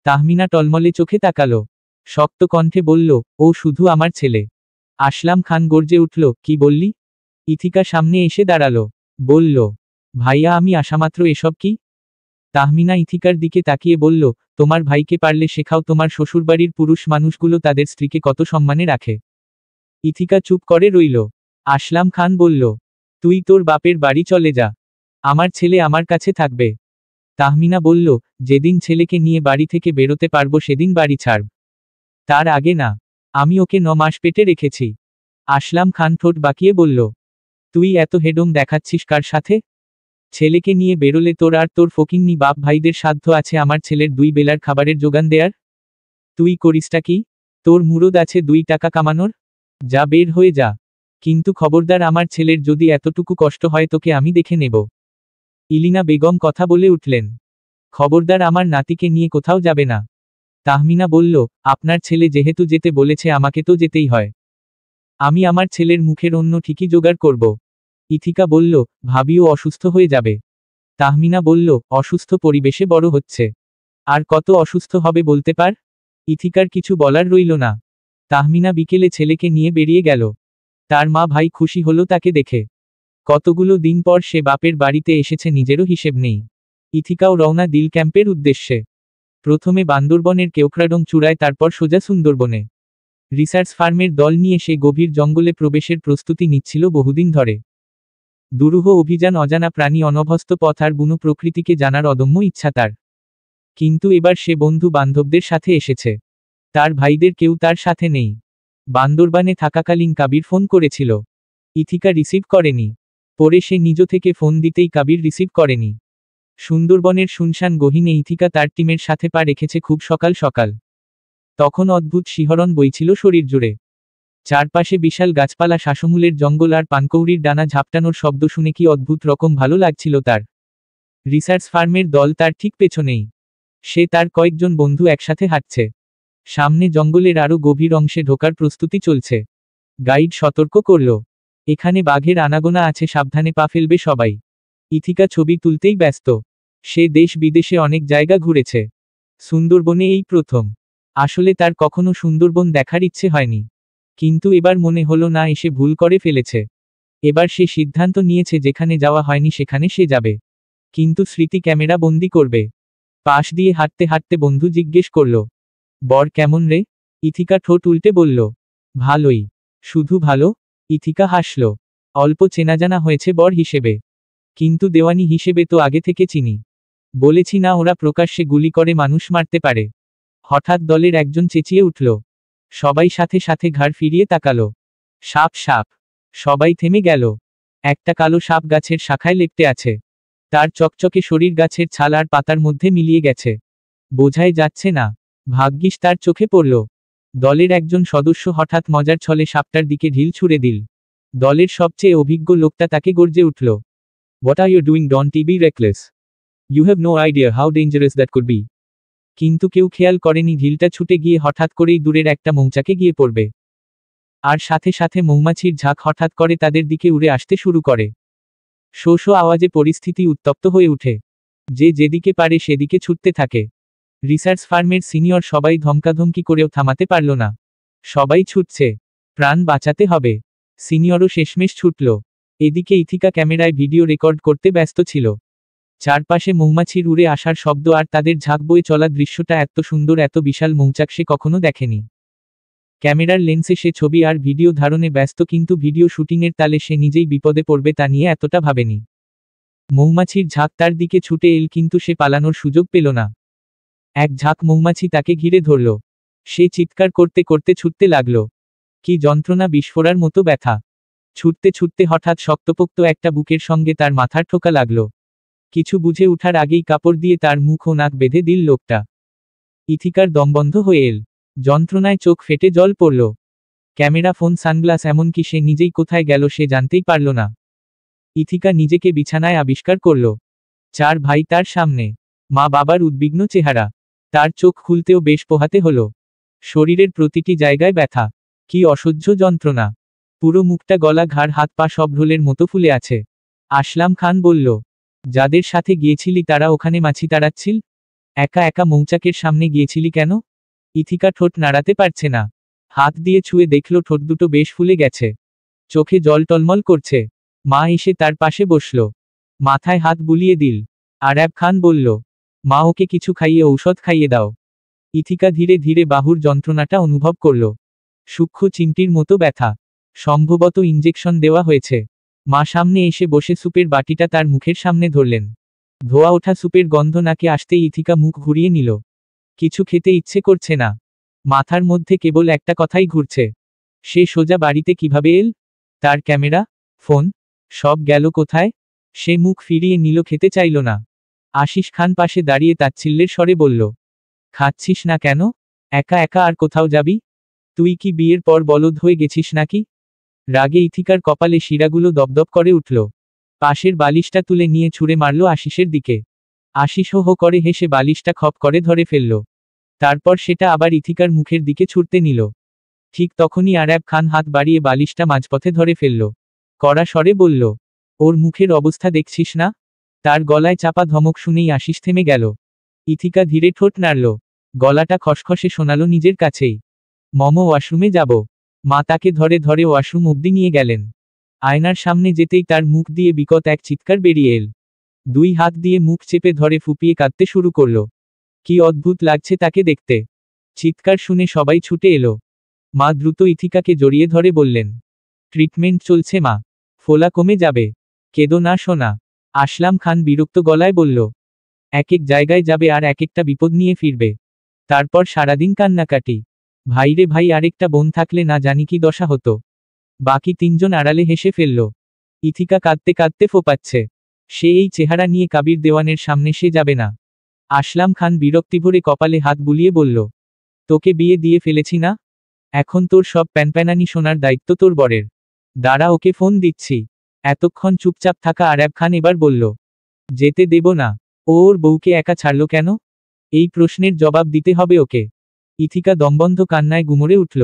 [SPEAKER 1] তাহমিনা টলমলে চোখে তাকালো। শক্ত কণ্ঠে বলল, ও শুধু আমার ছেলে। আসলাম খান গর্জে উঠল, কি বললি? ইথিকা সামনে এসে দাঁড়ালো। বলল, ভাইয়া আমি আসামাত্র এসব কি? তাহমিনা ইথিকার দিকে তাকিয়ে বলল, তোমার ভাইকে পারলে শেখাও তোমার শ্বশুরবাড়ির পুরুষ মানুষগুলো তাদের স্ত্রীকে কত সম্মানে রাখে। ইথিকা চুপ করে রইল। আসলাম খান বলল, তুই তোর বাপের বাড়ি চলে যা। আমার ছেলে আমার কাছে থাকবে। তাহমিনা বলল, যেদিন ছেলেকে নিয়ে বাড়ি থেকে বেরোতে পারবো সেদিন বাড়ি ছাড়ব। তার আগে না। আমি ওকে 9 মাস পেটে রেখেছি। আসলাম খান ঠোঁট বাঁকিয়ে বলল, তুই এত হেডম দেখাচ্ছিস কার সাথে? ছেলেকে নিয়ে বেরোলে তোর আর তোর ফকিন্নি বাপ ভাইদের সাধ্য আছে আমার ছেলের 2 বেলার খাবারের যোগান দেয়ার? তুই করিসটা কি? তোর মুরদ আছে 2 টাকা কামানোর? যা বের হয়ে যা। কিন্তু খবরদার আমার ছেলের যদি এতটুকু কষ্ট হয় তোকে আমি দেখে নেব। ইলিনা বেগম কথা বলে উঠলেন। খবরদার আমার নাতিকে নিয়ে কোথাও যাবে না। তাহমিনা বলল, আপনার ছেলে যেহেতু যেতে বলেছে আমাকে তো যেতেই হয়। আমি আমার ছেলের মুখের অন্য ঠিকই জোগাড় করব। ইথিকা বলল, ভাবিও অসুস্থ হয়ে যাবে। তাহমিনা বলল, অসুস্থ পরিবেশে বড় হচ্ছে। আর কত অসুস্থ হবে বলতে পার? ইথিকার কিছু বলার রইল না। তাহমিনা বিকেলে ছেলেকে নিয়ে বেরিয়ে গেল। তার মা ভাই খুশি হলো তাকে দেখে। কতগুলো দিন পর সে বাপের বাড়িতে এসেছে, নিজেরও হিসেব নেই। ইথিকাও রওনা দিল ক্যাম্পের উদ্দেশ্যে। প্রথমে বান্দরবনের কেওক্রাডং চূড়ায়, তারপর সোজা সুন্দরবনে। রিসার্চ ফার্মের দল নিয়ে সে গভীর জঙ্গলে প্রবেশের প্রস্তুতি নিচ্ছিল বহুদিন ধরে। দুরূহ অভিযান, অজানা প্রাণী, অনভ্যস্ত পথ আর বুনো প্রকৃতিকে জানার অদম্য ইচ্ছা তার। কিন্তু এবার সে বন্ধু বান্ধবদের সাথে এসেছে। তার ভাইদের কেউ তার সাথে নেই। বান্দরবানে থাকাকালীন কাবির ফোন করেছিল। ইথিকা রিসিভ করেনি। পরে সে নিজ থেকে ফোন দিতেই কাবির রিসিভ করেনি। সুন্দরবনের শুনশান গহীনে ইথিকা তার টিমের সাথে পা রেখেছে খুব সকাল সকাল। তখন অদ্ভুত শিহরণ বইছিল শরীর জুড়ে। চারপাশে বিশাল গাছপালা, শ্বাসমূলের জঙ্গল আর পানকৌড়ির ডানা ঝাপটানোর শব্দ শুনে কি অদ্ভুত রকম ভালো লাগছিল তার। রিসার্চ ফার্মের দল তার ঠিক পেছনেই। সে তার কয়েকজন বন্ধু একসাথে হাঁটছে। সামনে জঙ্গলের আরও গভীর অংশে ঢোকার প্রস্তুতি চলছে। গাইড সতর্ক করল, এখানে বাঘের আনাগোনা আছে, সাবধানে পা ফেলবে সবাই। ইথিকা ছবি তুলতেই ব্যস্ত। সে দেশ বিদেশে অনেক জায়গা ঘুরেছে, সুন্দরবনে এই প্রথম। আসলে তার কখনো সুন্দরবন দেখার ইচ্ছে হয়নি, কিন্তু এবার মনে হলো না, এসে ভুল করে ফেলেছে। এবার সে সিদ্ধান্ত নিয়েছে যেখানে যাওয়া হয়নি সেখানে সে যাবে। কিন্তু স্মৃতি ক্যামেরা বন্দি করবে। পাশ দিয়ে হাঁটতে হাঁটতে বন্ধু জিজ্ঞেস করল, বর কেমন রে? ইথিকা ঠোঁট উল্টে বলল, ভালোই। শুধু ভালো? ইথিকা হাসল, অল্প চেনাজানা হয়েছে বর হিসেবে, কিন্তু দেওয়ানি হিসেবে তো আগে থেকে চিনি। বলেছি না ওরা প্রকাশ্যে গুলি করে মানুষ মারতে পারে। হঠাৎ দলের একজন চেঁচিয়ে উঠল। সবাই সাথে সাথে ঘাড় ফিরিয়ে তাকালো। সাপ সাপ! সবাই থেমে গেল। একটা কালো সাপ গাছের শাখায় লেপ্টে আছে। তার চকচকে শরীর গাছের ছাল আর পাতার মধ্যে মিলিয়ে গেছে। বোঝাই যাচ্ছে না। ভাগ্যিস তার চোখে পড়ল। দলের একজন সদস্য হঠাৎ মজার ছলে সাপটার দিকে ঢিল ছুঁড়ে দিল। দলের সবচেয়ে অভিজ্ঞ লোকটা তাকে গর্জে উঠল, what are you doing? Don't be reckless. You have no idea how dangerous that could be. কিন্তু কেউ খেয়াল করেনি ঢিলটা ছুটে গিয়ে হঠাৎ করেই দূরের একটা মৌচাকে গিয়ে পড়বে। আর সাথে সাথে মৌমাছির ঝাঁক হঠাৎ করে তাদের দিকে উড়ে আসতে শুরু করে। শো শো আওয়াজে পরিস্থিতি উত্তপ্ত হয়ে উঠে। যে যেদিকে পারে সেদিকে ছুটতে থাকে। রিসার্চ ফার্মের সিনিয়র সবাই ধমকাধমকি করেও থামাতে পারল না। সবাই ছুটছে, প্রাণ বাঁচাতে হবে। সিনিয়রও শেষমেশ ছুটল। এদিকে ইথিকা ক্যামেরায় ভিডিও রেকর্ড করতে ব্যস্ত ছিল। চারপাশে মৌমাছির উড়ে আসার শব্দ আর তাদের ঝাঁক বয়ে চলা দৃশ্যটা এত সুন্দর, এত বিশাল মৌচাক সে কখনো দেখেনি। ক্যামেরার লেন্সে সে ছবি আর ভিডিও ধারণে ব্যস্ত, কিন্তু ভিডিও শুটিংয়ের তালে সে নিজেই বিপদে পড়বে তা নিয়ে এতটা ভাবেনি। মৌমাছির ঝাঁক তার দিকে ছুটে এল, কিন্তু সে পালানোর সুযোগ পেল না। এক ঝাঁক মৌমাছি তাকে ঘিরে ধরল। সে চিৎকার করতে করতে ছুটতে লাগল। কি যন্ত্রণা, বিস্ফোরার মতো ব্যথা। ছুটতে ছুটতে হঠাৎ শক্তপোক্ত একটা বুকের সঙ্গে তার মাথার ঠোকা লাগল। কিছু বুঝে উঠার আগেই কাপড় দিয়ে তার মুখ ও নাক বেঁধে দিল লোকটা। ইথিকার দমবন্ধ হয়ে এল। যন্ত্রণায় চোখ ফেটে জল পড়ল। ক্যামেরা, ফোন, সানগ্লাস, এমনকি সে নিজেই কোথায় গেল সে জানতেই পারল না। ইথিকা নিজেকে বিছানায় আবিষ্কার করল। চার ভাই তার সামনে। মা বাবার উদ্বিগ্ন চেহারা। তার চোখ খুলতেও বেশ পোহাতে হলো। শরীরের প্রতিটি জায়গায় ব্যথা। কি অসহ্য যন্ত্রণা। পুরো মুখটা, গলা, ঘাড়, হাত পা সব ঢোলের মতো ফুলে আছে। আসলাম খান বলল, যাদের সাথে গিয়েছিলি তারা ওখানে মাছি তাড়াচ্ছিল? একা একা মৌচাকের সামনে গিয়েছিলি কেন? ইথিকা ঠোঁট নাড়াতে পারছে না। হাত দিয়ে ছুঁয়ে দেখল ঠোঁট দুটো বেশ ফুলে গেছে। চোখে জল টলমল করছে। মা এসে তার পাশে বসল। মাথায় হাত বুলিয়ে দিল। আরাব খান বলল, মা ওকে কিছু খাইয়ে ঔষধ খাইয়ে দাও। ইথিকা ধীরে ধীরে বাহুর যন্ত্রণাটা অনুভব করল। সূক্ষ্ম চিমটির মতো ব্যথা। সম্ভবত ইঞ্জেকশন দেওয়া হয়েছে। মা সামনে এসে বসে সুপের বাটিটা তার মুখের সামনে ধরলেন। ধোয়া ওঠা সুপের গন্ধ নাকে আসতেই ইথিকা মুখ ঘুরিয়ে নিল। কিছু খেতে ইচ্ছে করছে না। মাথার মধ্যে কেবল একটা কথাই ঘুরছে, সে সোজা বাড়িতে কিভাবে এল? তার ক্যামেরা, ফোন, সব গেল কোথায়? সে মুখ ফিরিয়ে নিল, খেতে চাইল না। আশিস খান পাশে দাঁড়িয়ে তাচ্ছিল্যের স্বরে বলল, খাচ্ছিস না কেন? একা একা আর কোথাও যাবি? তুই কি বিয়ের পর বলদ হয়ে গেছিস নাকি? রাগে ইথিকার কপালে শিরাগুলো দপদপ করে উঠল। পাশের বালিশটা তুলে নিয়ে ছুঁড়ে মারল আশিসের দিকে। আশিস হো হো করে হেসে বালিশটা খপ করে ধরে ফেলল। তারপর সেটা আবার ইথিকার মুখের দিকে ছুঁড়তে নিল। ঠিক তখনই আরাব খান হাত বাড়িয়ে বালিশটা মাঝপথে ধরে ফেলল। কড়া স্বরে বলল, ওর মুখের অবস্থা দেখছিস না? তার গলায় চাপা ধমক শুনেই আশিস থেমে গেল। ইথিকা ধীরে ঠোঁট নাড়ল, গলাটা খসখসে শোনালো নিজের কাছেই। মম ওয়াশরুমে যাব। মা তাকে ধরে ধরে ওয়াশরুম অবধি নিয়ে গেলেন। আয়নার সামনে যেতেই তার মুখ দিয়ে বিকট এক চিৎকার বেরিয়ে এল। দুই হাত দিয়ে মুখ চেপে ধরে ফুপিয়ে কাঁদতে শুরু করল। কি অদ্ভুত লাগছে তাকে দেখতে। চিৎকার শুনে সবাই ছুটে এলো। মা দ্রুত ইথিকাকে জড়িয়ে ধরে বললেন, ট্রিটমেন্ট চলছে মা, ফোলা কমে যাবে, কেঁদো না সোনা। আসলাম খান বিরক্ত গলায় বলল, এক এক জায়গায় যাবে আর এক একটা বিপদ নিয়ে ফিরবে, তারপর সারাদিন কান্নাকাটি। ভাইরে ভাই, আরেকটা বোন থাকলে না জানি কি দশা হতো। বাকি তিনজন আড়ালে হেসে ফেলল। ইথিকা কাঁদতে কাঁদতে ফোপাচ্ছে। সে এই চেহারা নিয়ে কাবির দেওয়ানের সামনে সে যাবে না। আসলাম খান বিরক্তিভরে কপালে হাত বুলিয়ে বলল, তোকে বিয়ে দিয়ে ফেলেছি না, এখন তোর সব প্যানপ্যানানি শোনার দায়িত্ব তোর বরের। দাঁড়া, ওকে ফোন দিচ্ছি। এতক্ষণ চুপচাপ থাকা আরাব খান এবার বলল, যেতে দেব না। ও ওর বউকে একা ছাড়ল কেন? এই প্রশ্নের জবাব দিতে হবে ওকে। ইথিকা দমবন্ধ কান্নায় গুমরে উঠল।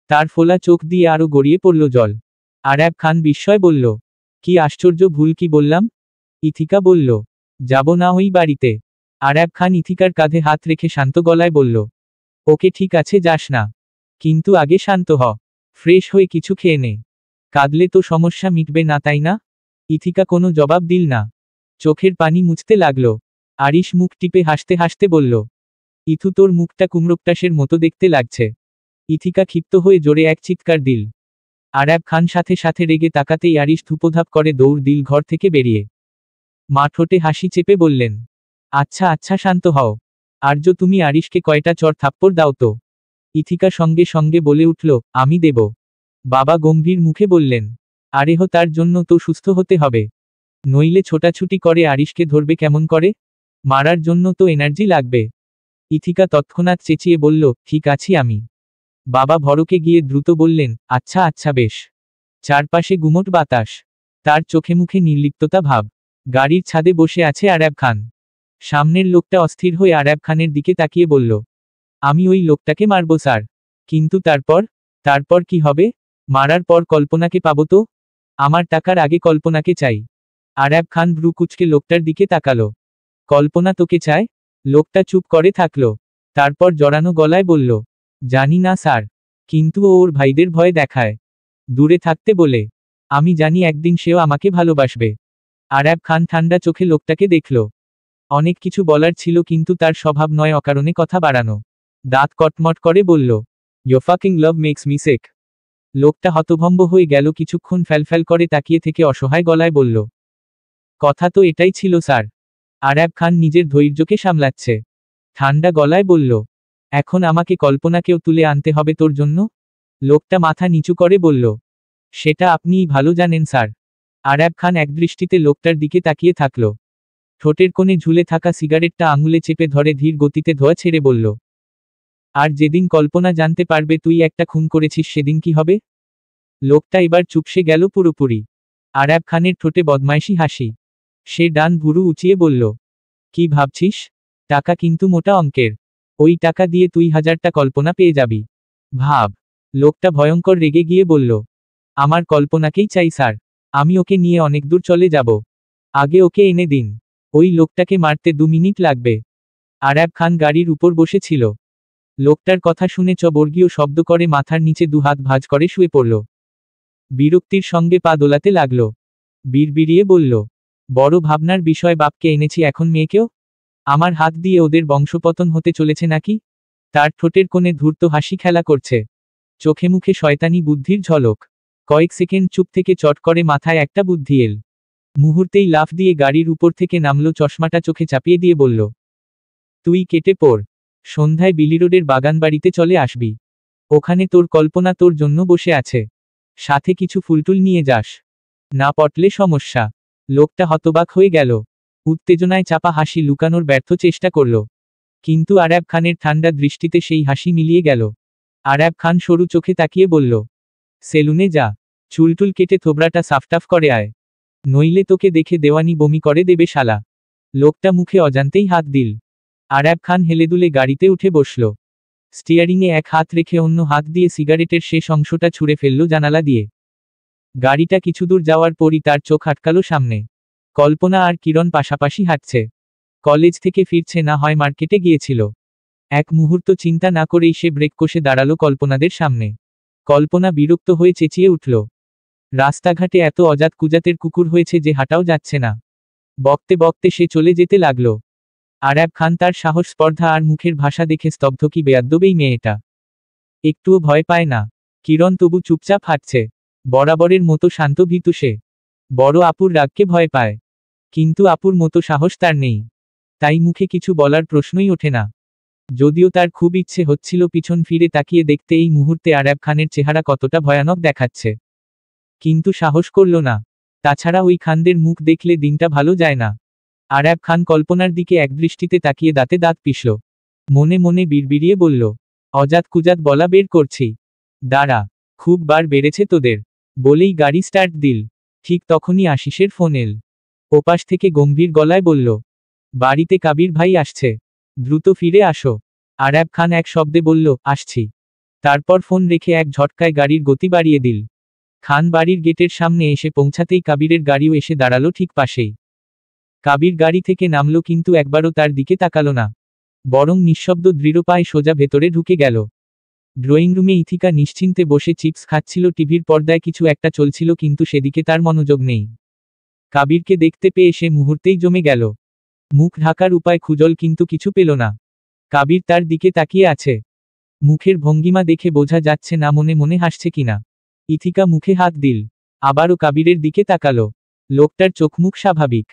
[SPEAKER 1] তার ফোলা চোখ দিয়ে আরো গড়িয়ে পড়ল জল। আরাব খান বিস্ময় বলল, কি আশ্চর্য, ভুল কি বললাম? ইথিকা বলল, যাব না ওই বাড়িতে। আরাব খান ইথিকার কাঁধে হাত রেখে শান্ত গলায় বলল, ওকে ঠিক আছে, যাস না, কিন্তু আগে শান্ত হ, ফ্রেশ হয়ে কিছু খেয়ে নে। কাঁদলে তো সমস্যা মিটবে না, তাই না? ইথিকা কোনো জবাব দিল না, চোখের পানি মুছতে লাগল। আরিশ মুখ টিপে হাসতে হাসতে বলল, ইথু, তোর মুখটা কুমড়োপটাশের মতো দেখতে লাগছে। ইথিকা ক্ষিপ্ত হয়ে জোরে এক চিৎকার দিল। আরাব খান সাথে সাথে রেগে তাকাতেই আরিশ ধূপধাপ করে দৌড় দিল ঘর থেকে বেরিয়ে। মা ঠোঁটে হাসি চেপে বললেন, আচ্ছা আচ্ছা, শান্ত হও। আর্য, তুমি আরিশকে কয়টা চড় থাপ্পড় দাও তো। ইথিকা সঙ্গে সঙ্গে বলে উঠল, আমি দেব। বাবা গম্ভীর মুখে বললেন, আরেহ, তার জন্য তো সুস্থ হতে হবে, নইলে ছোটাছুটি করে আরিশকে ধরবে কেমন করে? মারার জন্য তো এনার্জি লাগবে। ইথিকা তৎক্ষণাৎ চেঁচিয়ে বলল, ঠিক আছি আমি। বাবা ভরকে গিয়ে দ্রুত বললেন, আচ্ছা আচ্ছা, বেশ। চারপাশে গুমোট বাতাস, তার চোখে মুখে নির্লিপ্ততা ভাব। গাড়ির ছাদে বসে আছে আরাব খান। সামনের লোকটা অস্থির হয়ে আরাব খানের দিকে তাকিয়ে বলল, আমি ওই লোকটাকে মারব স্যার। কিন্তু তারপর? তারপর কি হবে? মারার পর কল্পনাকে পাবো তো। আমার টাকার আগে কল্পনাকে চাই। আরাব খান ভ্রু কুঁচকে লোকটার দিকে তাকালো। কল্পনা তোকে চায়? লোকটা চুপ করে থাকলো। তারপর জড়ানো গলায় বলল, জানি না স্যার, কিন্তু ও ওর ভাইদের ভয় দেখায়, দূরে থাকতে বলে। আমি জানি একদিন সেও আমাকে ভালোবাসবে। আরাব খান ঠান্ডা চোখে লোকটাকে দেখল। অনেক কিছু বলার ছিল, কিন্তু তার স্বভাব নয় অকারণে কথা বাড়ানো। দাঁত কটমট করে বলল, you fucking love makes me sick. লোকটা হতভম্ব হয়ে গেল, কিছুক্ষণ ফ্যালফ্যাল করে তাকিয়ে থেকে অসহায় গলায় বলল, কথা তো এটাই ছিল স্যার। আরাব খান নিজের ধৈর্যকে সামলাচ্ছে। ঠান্ডা গলায় বলল, এখন আমাকে কল্পনাকেও তুলে আনতে হবে তোর জন্য? লোকটা মাথা নিচু করে বলল, সেটা আপনিই ভালো জানেন স্যার। আরাব খান একদৃষ্টিতে লোকটার দিকে তাকিয়ে থাকল। ঠোঁটের কোণে ঝুলে থাকা সিগারেটটা আঙুলে চেপে ধরে ধীর গতিতে ধোয়া ছেড়ে বলল, আর যেদিন কল্পনা জানতে পারবে তুই একটা খুন করেছিস, সেদিন কি হবে? লোকটা এবার চুপসে গেল পুরোপুরি। আরাব খানের ঠোঁটে বদমাইশি হাসি। সে ডান ভুরু উঁচিয়ে বলল, কি ভাবছিস? টাকা কিন্তু মোটা অঙ্কের। ওই টাকা দিয়ে তুই 1000টা কল্পনা পেয়ে যাবি। ভাব। লোকটা ভয়ঙ্কর রেগে গিয়ে বলল, আমার কল্পনাকেই চাই স্যার। আমি ওকে নিয়ে অনেক দূর চলে যাব। আগে ওকে এনে দিন। ওই লোকটাকে মারতে 2 মিনিট লাগবে। আরাব খান গাড়ির উপর বসেছিল। লোকটার কথা শুনে বর্গীয় শব্দ করে মাথার নিচে 2 হাত ভাঁজ করে শুয়ে পড়ল। বিরক্তির সঙ্গে পা দোলাতে লাগল। বিড়বিড়িয়ে বলল, বড় ভাবনার বিষয়, বাপকে এনেছি, এখন মেয়েকেও? আমার হাত দিয়ে ওদের বংশপতন হতে চলেছে নাকি? তার ঠোঁটের কোণে ধূর্ত হাসি খেলা করছে, চোখে মুখে শয়তানি বুদ্ধির ঝলক। কয়েক সেকেন্ড চুপ থেকে চট করে মাথায় একটা বুদ্ধি এল। মুহূর্তেই লাফ দিয়ে গাড়ির উপর থেকে নামল, চশমাটা চোখে চাপিয়ে দিয়ে বলল, তুই কেটে পড়। সন্ধ্যায় বিলি রোডের বাগানবাড়িতে চলে আসবি। ওখানে তোর কল্পনা তোর জন্য বসে আছে। সাথে কিছু ফুলটুল নিয়ে যাস। না পটলে সমস্যা। লোকটা হতবাক হয়ে গেল। উত্তেজনায় চাপা হাসি লুকানোর ব্যর্থ চেষ্টা করল। কিন্তু আরাব খানের ঠান্ডা দৃষ্টিতে সেই হাসি মিলিয়ে গেল। আরাব খান সরু চোখে তাকিয়ে বলল, সেলুনে যা। চুলটুল কেটে থোবড়াটা সাফটাফ করে আয়, নইলে তোকে দেখে দেওয়ানি বমি করে দেবে শালা। লোকটা মুখে অজান্তেই হাত দিল। আরাব খান হেলেদুলে গাড়িতে উঠে বসল। স্টিয়ারিংয়ে এক হাত রেখে অন্য হাত দিয়ে সিগারেটের শেষ অংশটা ছুঁড়ে ফেলল জানালা দিয়ে। গাড়িটা কিছুদূর যাওয়ার পরই তার চোখ আটকালো সামনে। কল্পনা আর কিরণ পাশাপাশি হাঁটছে। কলেজ থেকে ফিরছে, না হয় মার্কেটে গিয়েছিল। এক মুহূর্ত চিন্তা না করেই সে ব্রেক কষে দাঁড়ালো কল্পনাদের সামনে। কল্পনা বিরক্ত হয়ে চেঁচিয়ে উঠল। রাস্তাঘাটে এত অজাত কুজাতের কুকুর হয়েছে যে হাঁটাও যাচ্ছে না। বকতে বকতে সে চলে যেতে লাগলো। আরাব খান তার সাহস, স্পর্ধা আর মুখের ভাষা দেখে স্তব্ধ। কি বেয়াদ্দবেই মেয়েটা, একটুও ভয় পায় না। কিরণ তবু চুপচাপ হাঁটছে, বরাবরের মতো শান্ত ভীতু সে। বড় আপুর রাগকে ভয় পায়, কিন্তু আপুর মতো সাহস তার নেই। তাই মুখে কিছু বলার প্রশ্নই ওঠে না। যদিও তার খুব ইচ্ছে হচ্ছিল পিছন ফিরে তাকিয়ে দেখতে এই মুহূর্তে আরাব খানের চেহারা কতটা ভয়ানক দেখাচ্ছে, কিন্তু সাহস করল না। তাছাড়া ওই খানদের মুখ দেখলে দিনটা ভালো যায় না। আরাব খান কল্পনার দিকে একদৃষ্টিতে তাকিয়ে দাঁতে দাঁত পিষল। মনে মনে বিড়বিড়িয়ে বলল, অজাত কুজাত বলা বের করছি, দাঁড়া, খুব বার বেড়েছে তোদের। বলেই গাড়ি স্টার্ট দিল। ঠিক তখনই আশিসের ফোন এল। ওপাশ থেকে গম্ভীর গলায় বলল, বাড়িতে কাবির ভাই আসছে, দ্রুত ফিরে আসো। আরাব খান এক শব্দে বলল, আসছি। তারপর ফোন রেখে এক ঝটকায় গাড়ির গতি বাড়িয়ে দিল। খান বাড়ির গেটের সামনে এসে পৌঁছাতেই কাবিরের গাড়িও এসে দাঁড়ালো ঠিক পাশেই। কাবির গাড়ি থেকে নামল, কিন্তু একবারও তার দিকে তাকালো না, বরং নিঃশব্দ দৃঢ় পায়ে সোজা ভেতরে ঢুকে গেল। ড্রয়িং রুমে ইথিকা নিশ্চিন্তে বসে চিপস খাচ্ছিল। টিভির পর্দায় কিছু একটা চলছিল, কিন্তু সেদিকে তার মনোযোগ নেই। কাবিরকে দেখতে পেয়ে সে মুহূর্তেই জমে গেল। মুখ ঢাকার উপায় খুঁজল, কিন্তু কিছু পেল না। কাবির তার দিকে তাকিয়ে আছে, মুখের ভঙ্গিমা দেখে বোঝা যাচ্ছে না মনে মনে হাসছে কিনা। ইথিকা মুখে হাত দিল, আবারও কাবিরের দিকে তাকালো। লোকটার চোখমুখ স্বাভাবিক।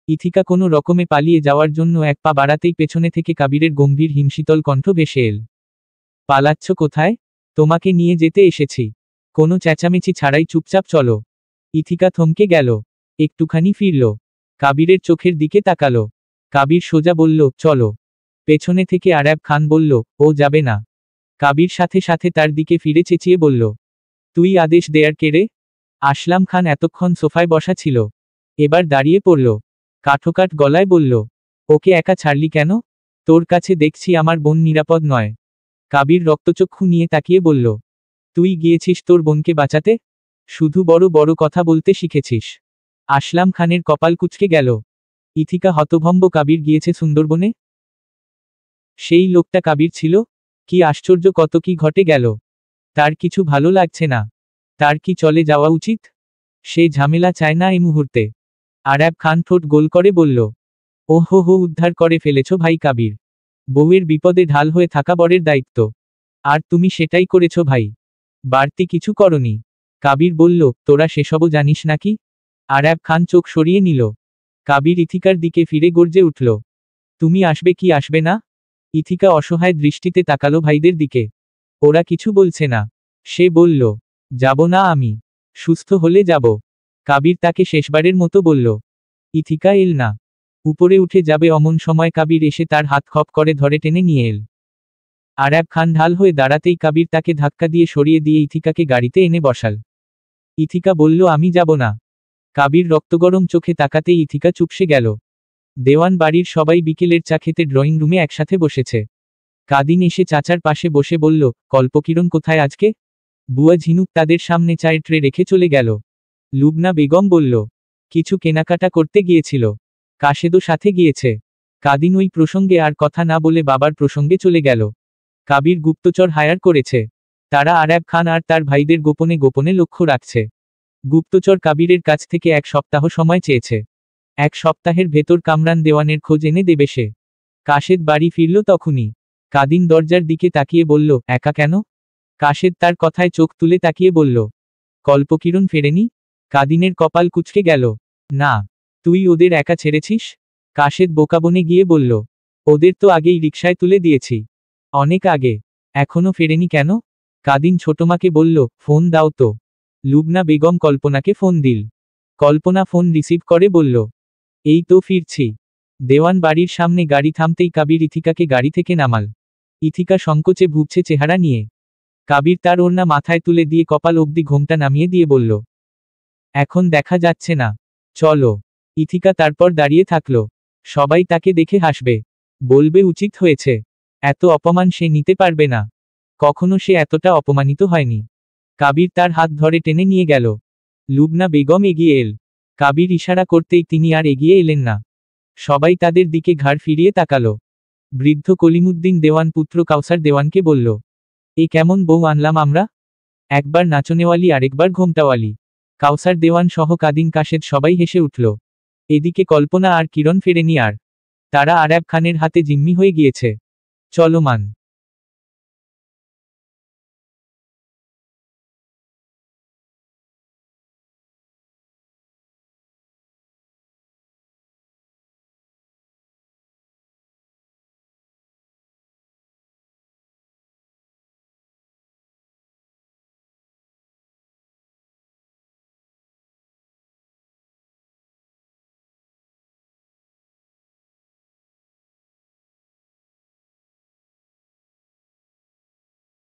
[SPEAKER 1] ইথিকা কোনো রকমে পালিয়ে যাওয়ার জন্য এক পা বাড়াতেই পেছনে থেকে কাবিরের গম্ভীর হিমশীতল কণ্ঠ ভেসে এল, পালাচ্ছ কোথায়? তোমাকে নিয়ে যেতে এসেছি। কোনো চেঁচামেচি ছাড়াই চুপচাপ চলো। ইথিকা থমকে গেল, একটুখানি ফিরল, কাবিরের চোখের দিকে তাকালো। কাবির সোজা বলল, চলো। পেছনে থেকে আরাব খান বলল, ও যাবে না। কাবির সাথে সাথে তার দিকে ফিরে চেঁচিয়ে বলল, তুই আদেশ দেয়ার কে রে? আসলাম খান এতক্ষণ সোফায় বসা ছিল, এবার দাঁড়িয়ে পড়ল। কাঠোকাঠ গলায় বলল, ওকে একা ছাড়লি কেন? তোর কাছে দেখছি আমার বোন নিরাপদ নয়। কাবির রক্তচক্ষু নিয়ে তাকিয়ে বলল, তুই গিয়েছিস তোর বোনকে বাঁচাতে? শুধু বড় বড় কথা বলতে শিখেছিস। আসলাম খানের কপাল কুঁচকে গেল। ইথিকা হতভম্ব, কাবির গিয়েছে সুন্দরবনে? সেই লোকটা কাবির ছিল? কি আশ্চর্য, কত কি ঘটে গেল। তার কিছু ভালো লাগছে না। তার কি চলে যাওয়া উচিত? সে ঝামেলা চায় না এই মুহূর্তে। আরাব খান ঠোঁট গোল করে বলল, ওহো হো, উদ্ধার করে ফেলেছ ভাই কাবির। বউয়ের বিপদে ঢাল হয়ে থাকা বরের দায়িত্ব, আর তুমি সেটাই করেছ ভাই, বাড়তি কিছু করনি। কাবির বলল, তোরা সেসবও জানিস নাকি? আরাব খান চোখ সরিয়ে নিল। কাবির ইথিকার দিকে ফিরে গর্জে উঠল, তুমি আসবে কি আসবে না? ইথিকা অসহায় দৃষ্টিতে তাকালো ভাইদের দিকে। ওরা কিছু বলছে না। সে বলল, যাব না আমি, সুস্থ হলে যাব। কাবির তাকে শেষবারের মতো বলল। ইথিকা এল না। উপরে উঠে যাবে অমন সময় কাবির এসে তার হাত খপ করে ধরে টেনে নিয়ে এল। আরাব খান ঢাল হয়ে দাঁড়াতেই কাবির তাকে ধাক্কা দিয়ে সরিয়ে দিয়ে ইথিকাকে গাড়িতে এনে বসাল। ইথিকা বলল, আমি যাব না। কাবির রক্তগরম চোখে তাকাতেই ইথিকা চুপসে গেল। দেওয়ান বাড়ির সবাই বিকেলের চা খেতে ড্রয়িং রুমে একসাথে বসেছে। কাদিন এসে চাচার পাশে বসে বলল, কল্পকিরণ কোথায় আজকে? বুয়া ঝিনুক তাদের সামনে চায়ের ট্রে রেখে চলে গেল। লুবনা বেগম বলল, কিছু কেনাকাটা করতে গিয়েছিল। কাশেদও সাথে গিয়েছে। কাদিন ওই প্রসঙ্গে আর কথা না বলে বাবার প্রসঙ্গে চলে গেল। কাবির গুপ্তচর হায়ার করেছে। তারা আরাব খান আর তার ভাইদের গোপনে গোপনে লক্ষ্য রাখছে। গুপ্তচর কাবিরের কাছ থেকে 1 সপ্তাহ সময় চেয়েছে। 1 সপ্তাহের ভেতর কামরান দেওয়ানের খোঁজ এনে দেবে সে। কাশেদ বাড়ি ফিরল তখনই। কাদিন দরজার দিকে তাকিয়ে বলল, একা কেন? কাশেদ তার কথায় চোখ তুলে তাকিয়ে বলল, কল্পকিরণ ফেরেনি? কাদিনের কপাল কুঁচকে গেল। না। তুই ওদের একা ছেড়েছিস? কাশেদ বোকাবনে গিয়ে বলল, ওদের তো আগেই রিকশায় তুলে দিয়েছি। অনেক আগে। এখনো ফেরেনি কেন? কাদিন ছোটমাকে বলল, ফোন দাও তো। লুবনা বেগম কল্পনাকে ফোন দিল। কল্পনা ফোন রিসিভ করে বলল, এই তো ফিরছি। দেওয়ান বাড়ির সামনে গাড়ি থামতেই কাবির ইথিকাকে গাড়ি থেকে নামাল। ইথিকা সংকোচে ভুগছে চেহারা নিয়ে। কাবির তার ওড়না মাথায় তুলে দিয়ে কপাল অবধি ঘোমটা নামিয়ে দিয়ে বলল, এখন দেখা যাচ্ছে না, চলো। ইথিকা তারপর দাঁড়িয়ে থাকল। সবাই তাকে দেখে হাসবে, বলবে উচিত হয়েছে, এত অপমান সে নিতে পারবে না, কখনো সে এতটা অপমানিত হয়নি। কাবির তার হাত ধরে টেনে নিয়ে গেল। লুবনা বেগম এগিয়ে এল। কাবির ইশারা করতেই তিনি আর এগিয়ে এলেন না। সবাই তাদের দিকে ঘাড় ফিরিয়ে তাকালো। বৃদ্ধ কলিমুদ্দিন দেওয়ান পুত্র কাউসার দেওয়ানকে বলল, এ কেমন বউ আনলাম আমরা, একবার নাচনেওয়ালি আরেকবার ঘোমটাওয়ালি। কাউসার দেওয়ান সহ কাদিন কাশেদ সবাই হেসে উঠল। এদিকে কল্পনা আর কিরণ ফেরেনি আর। তারা আরাব খানের হাতে জিম্মি হয়ে গিয়েছে। চলমান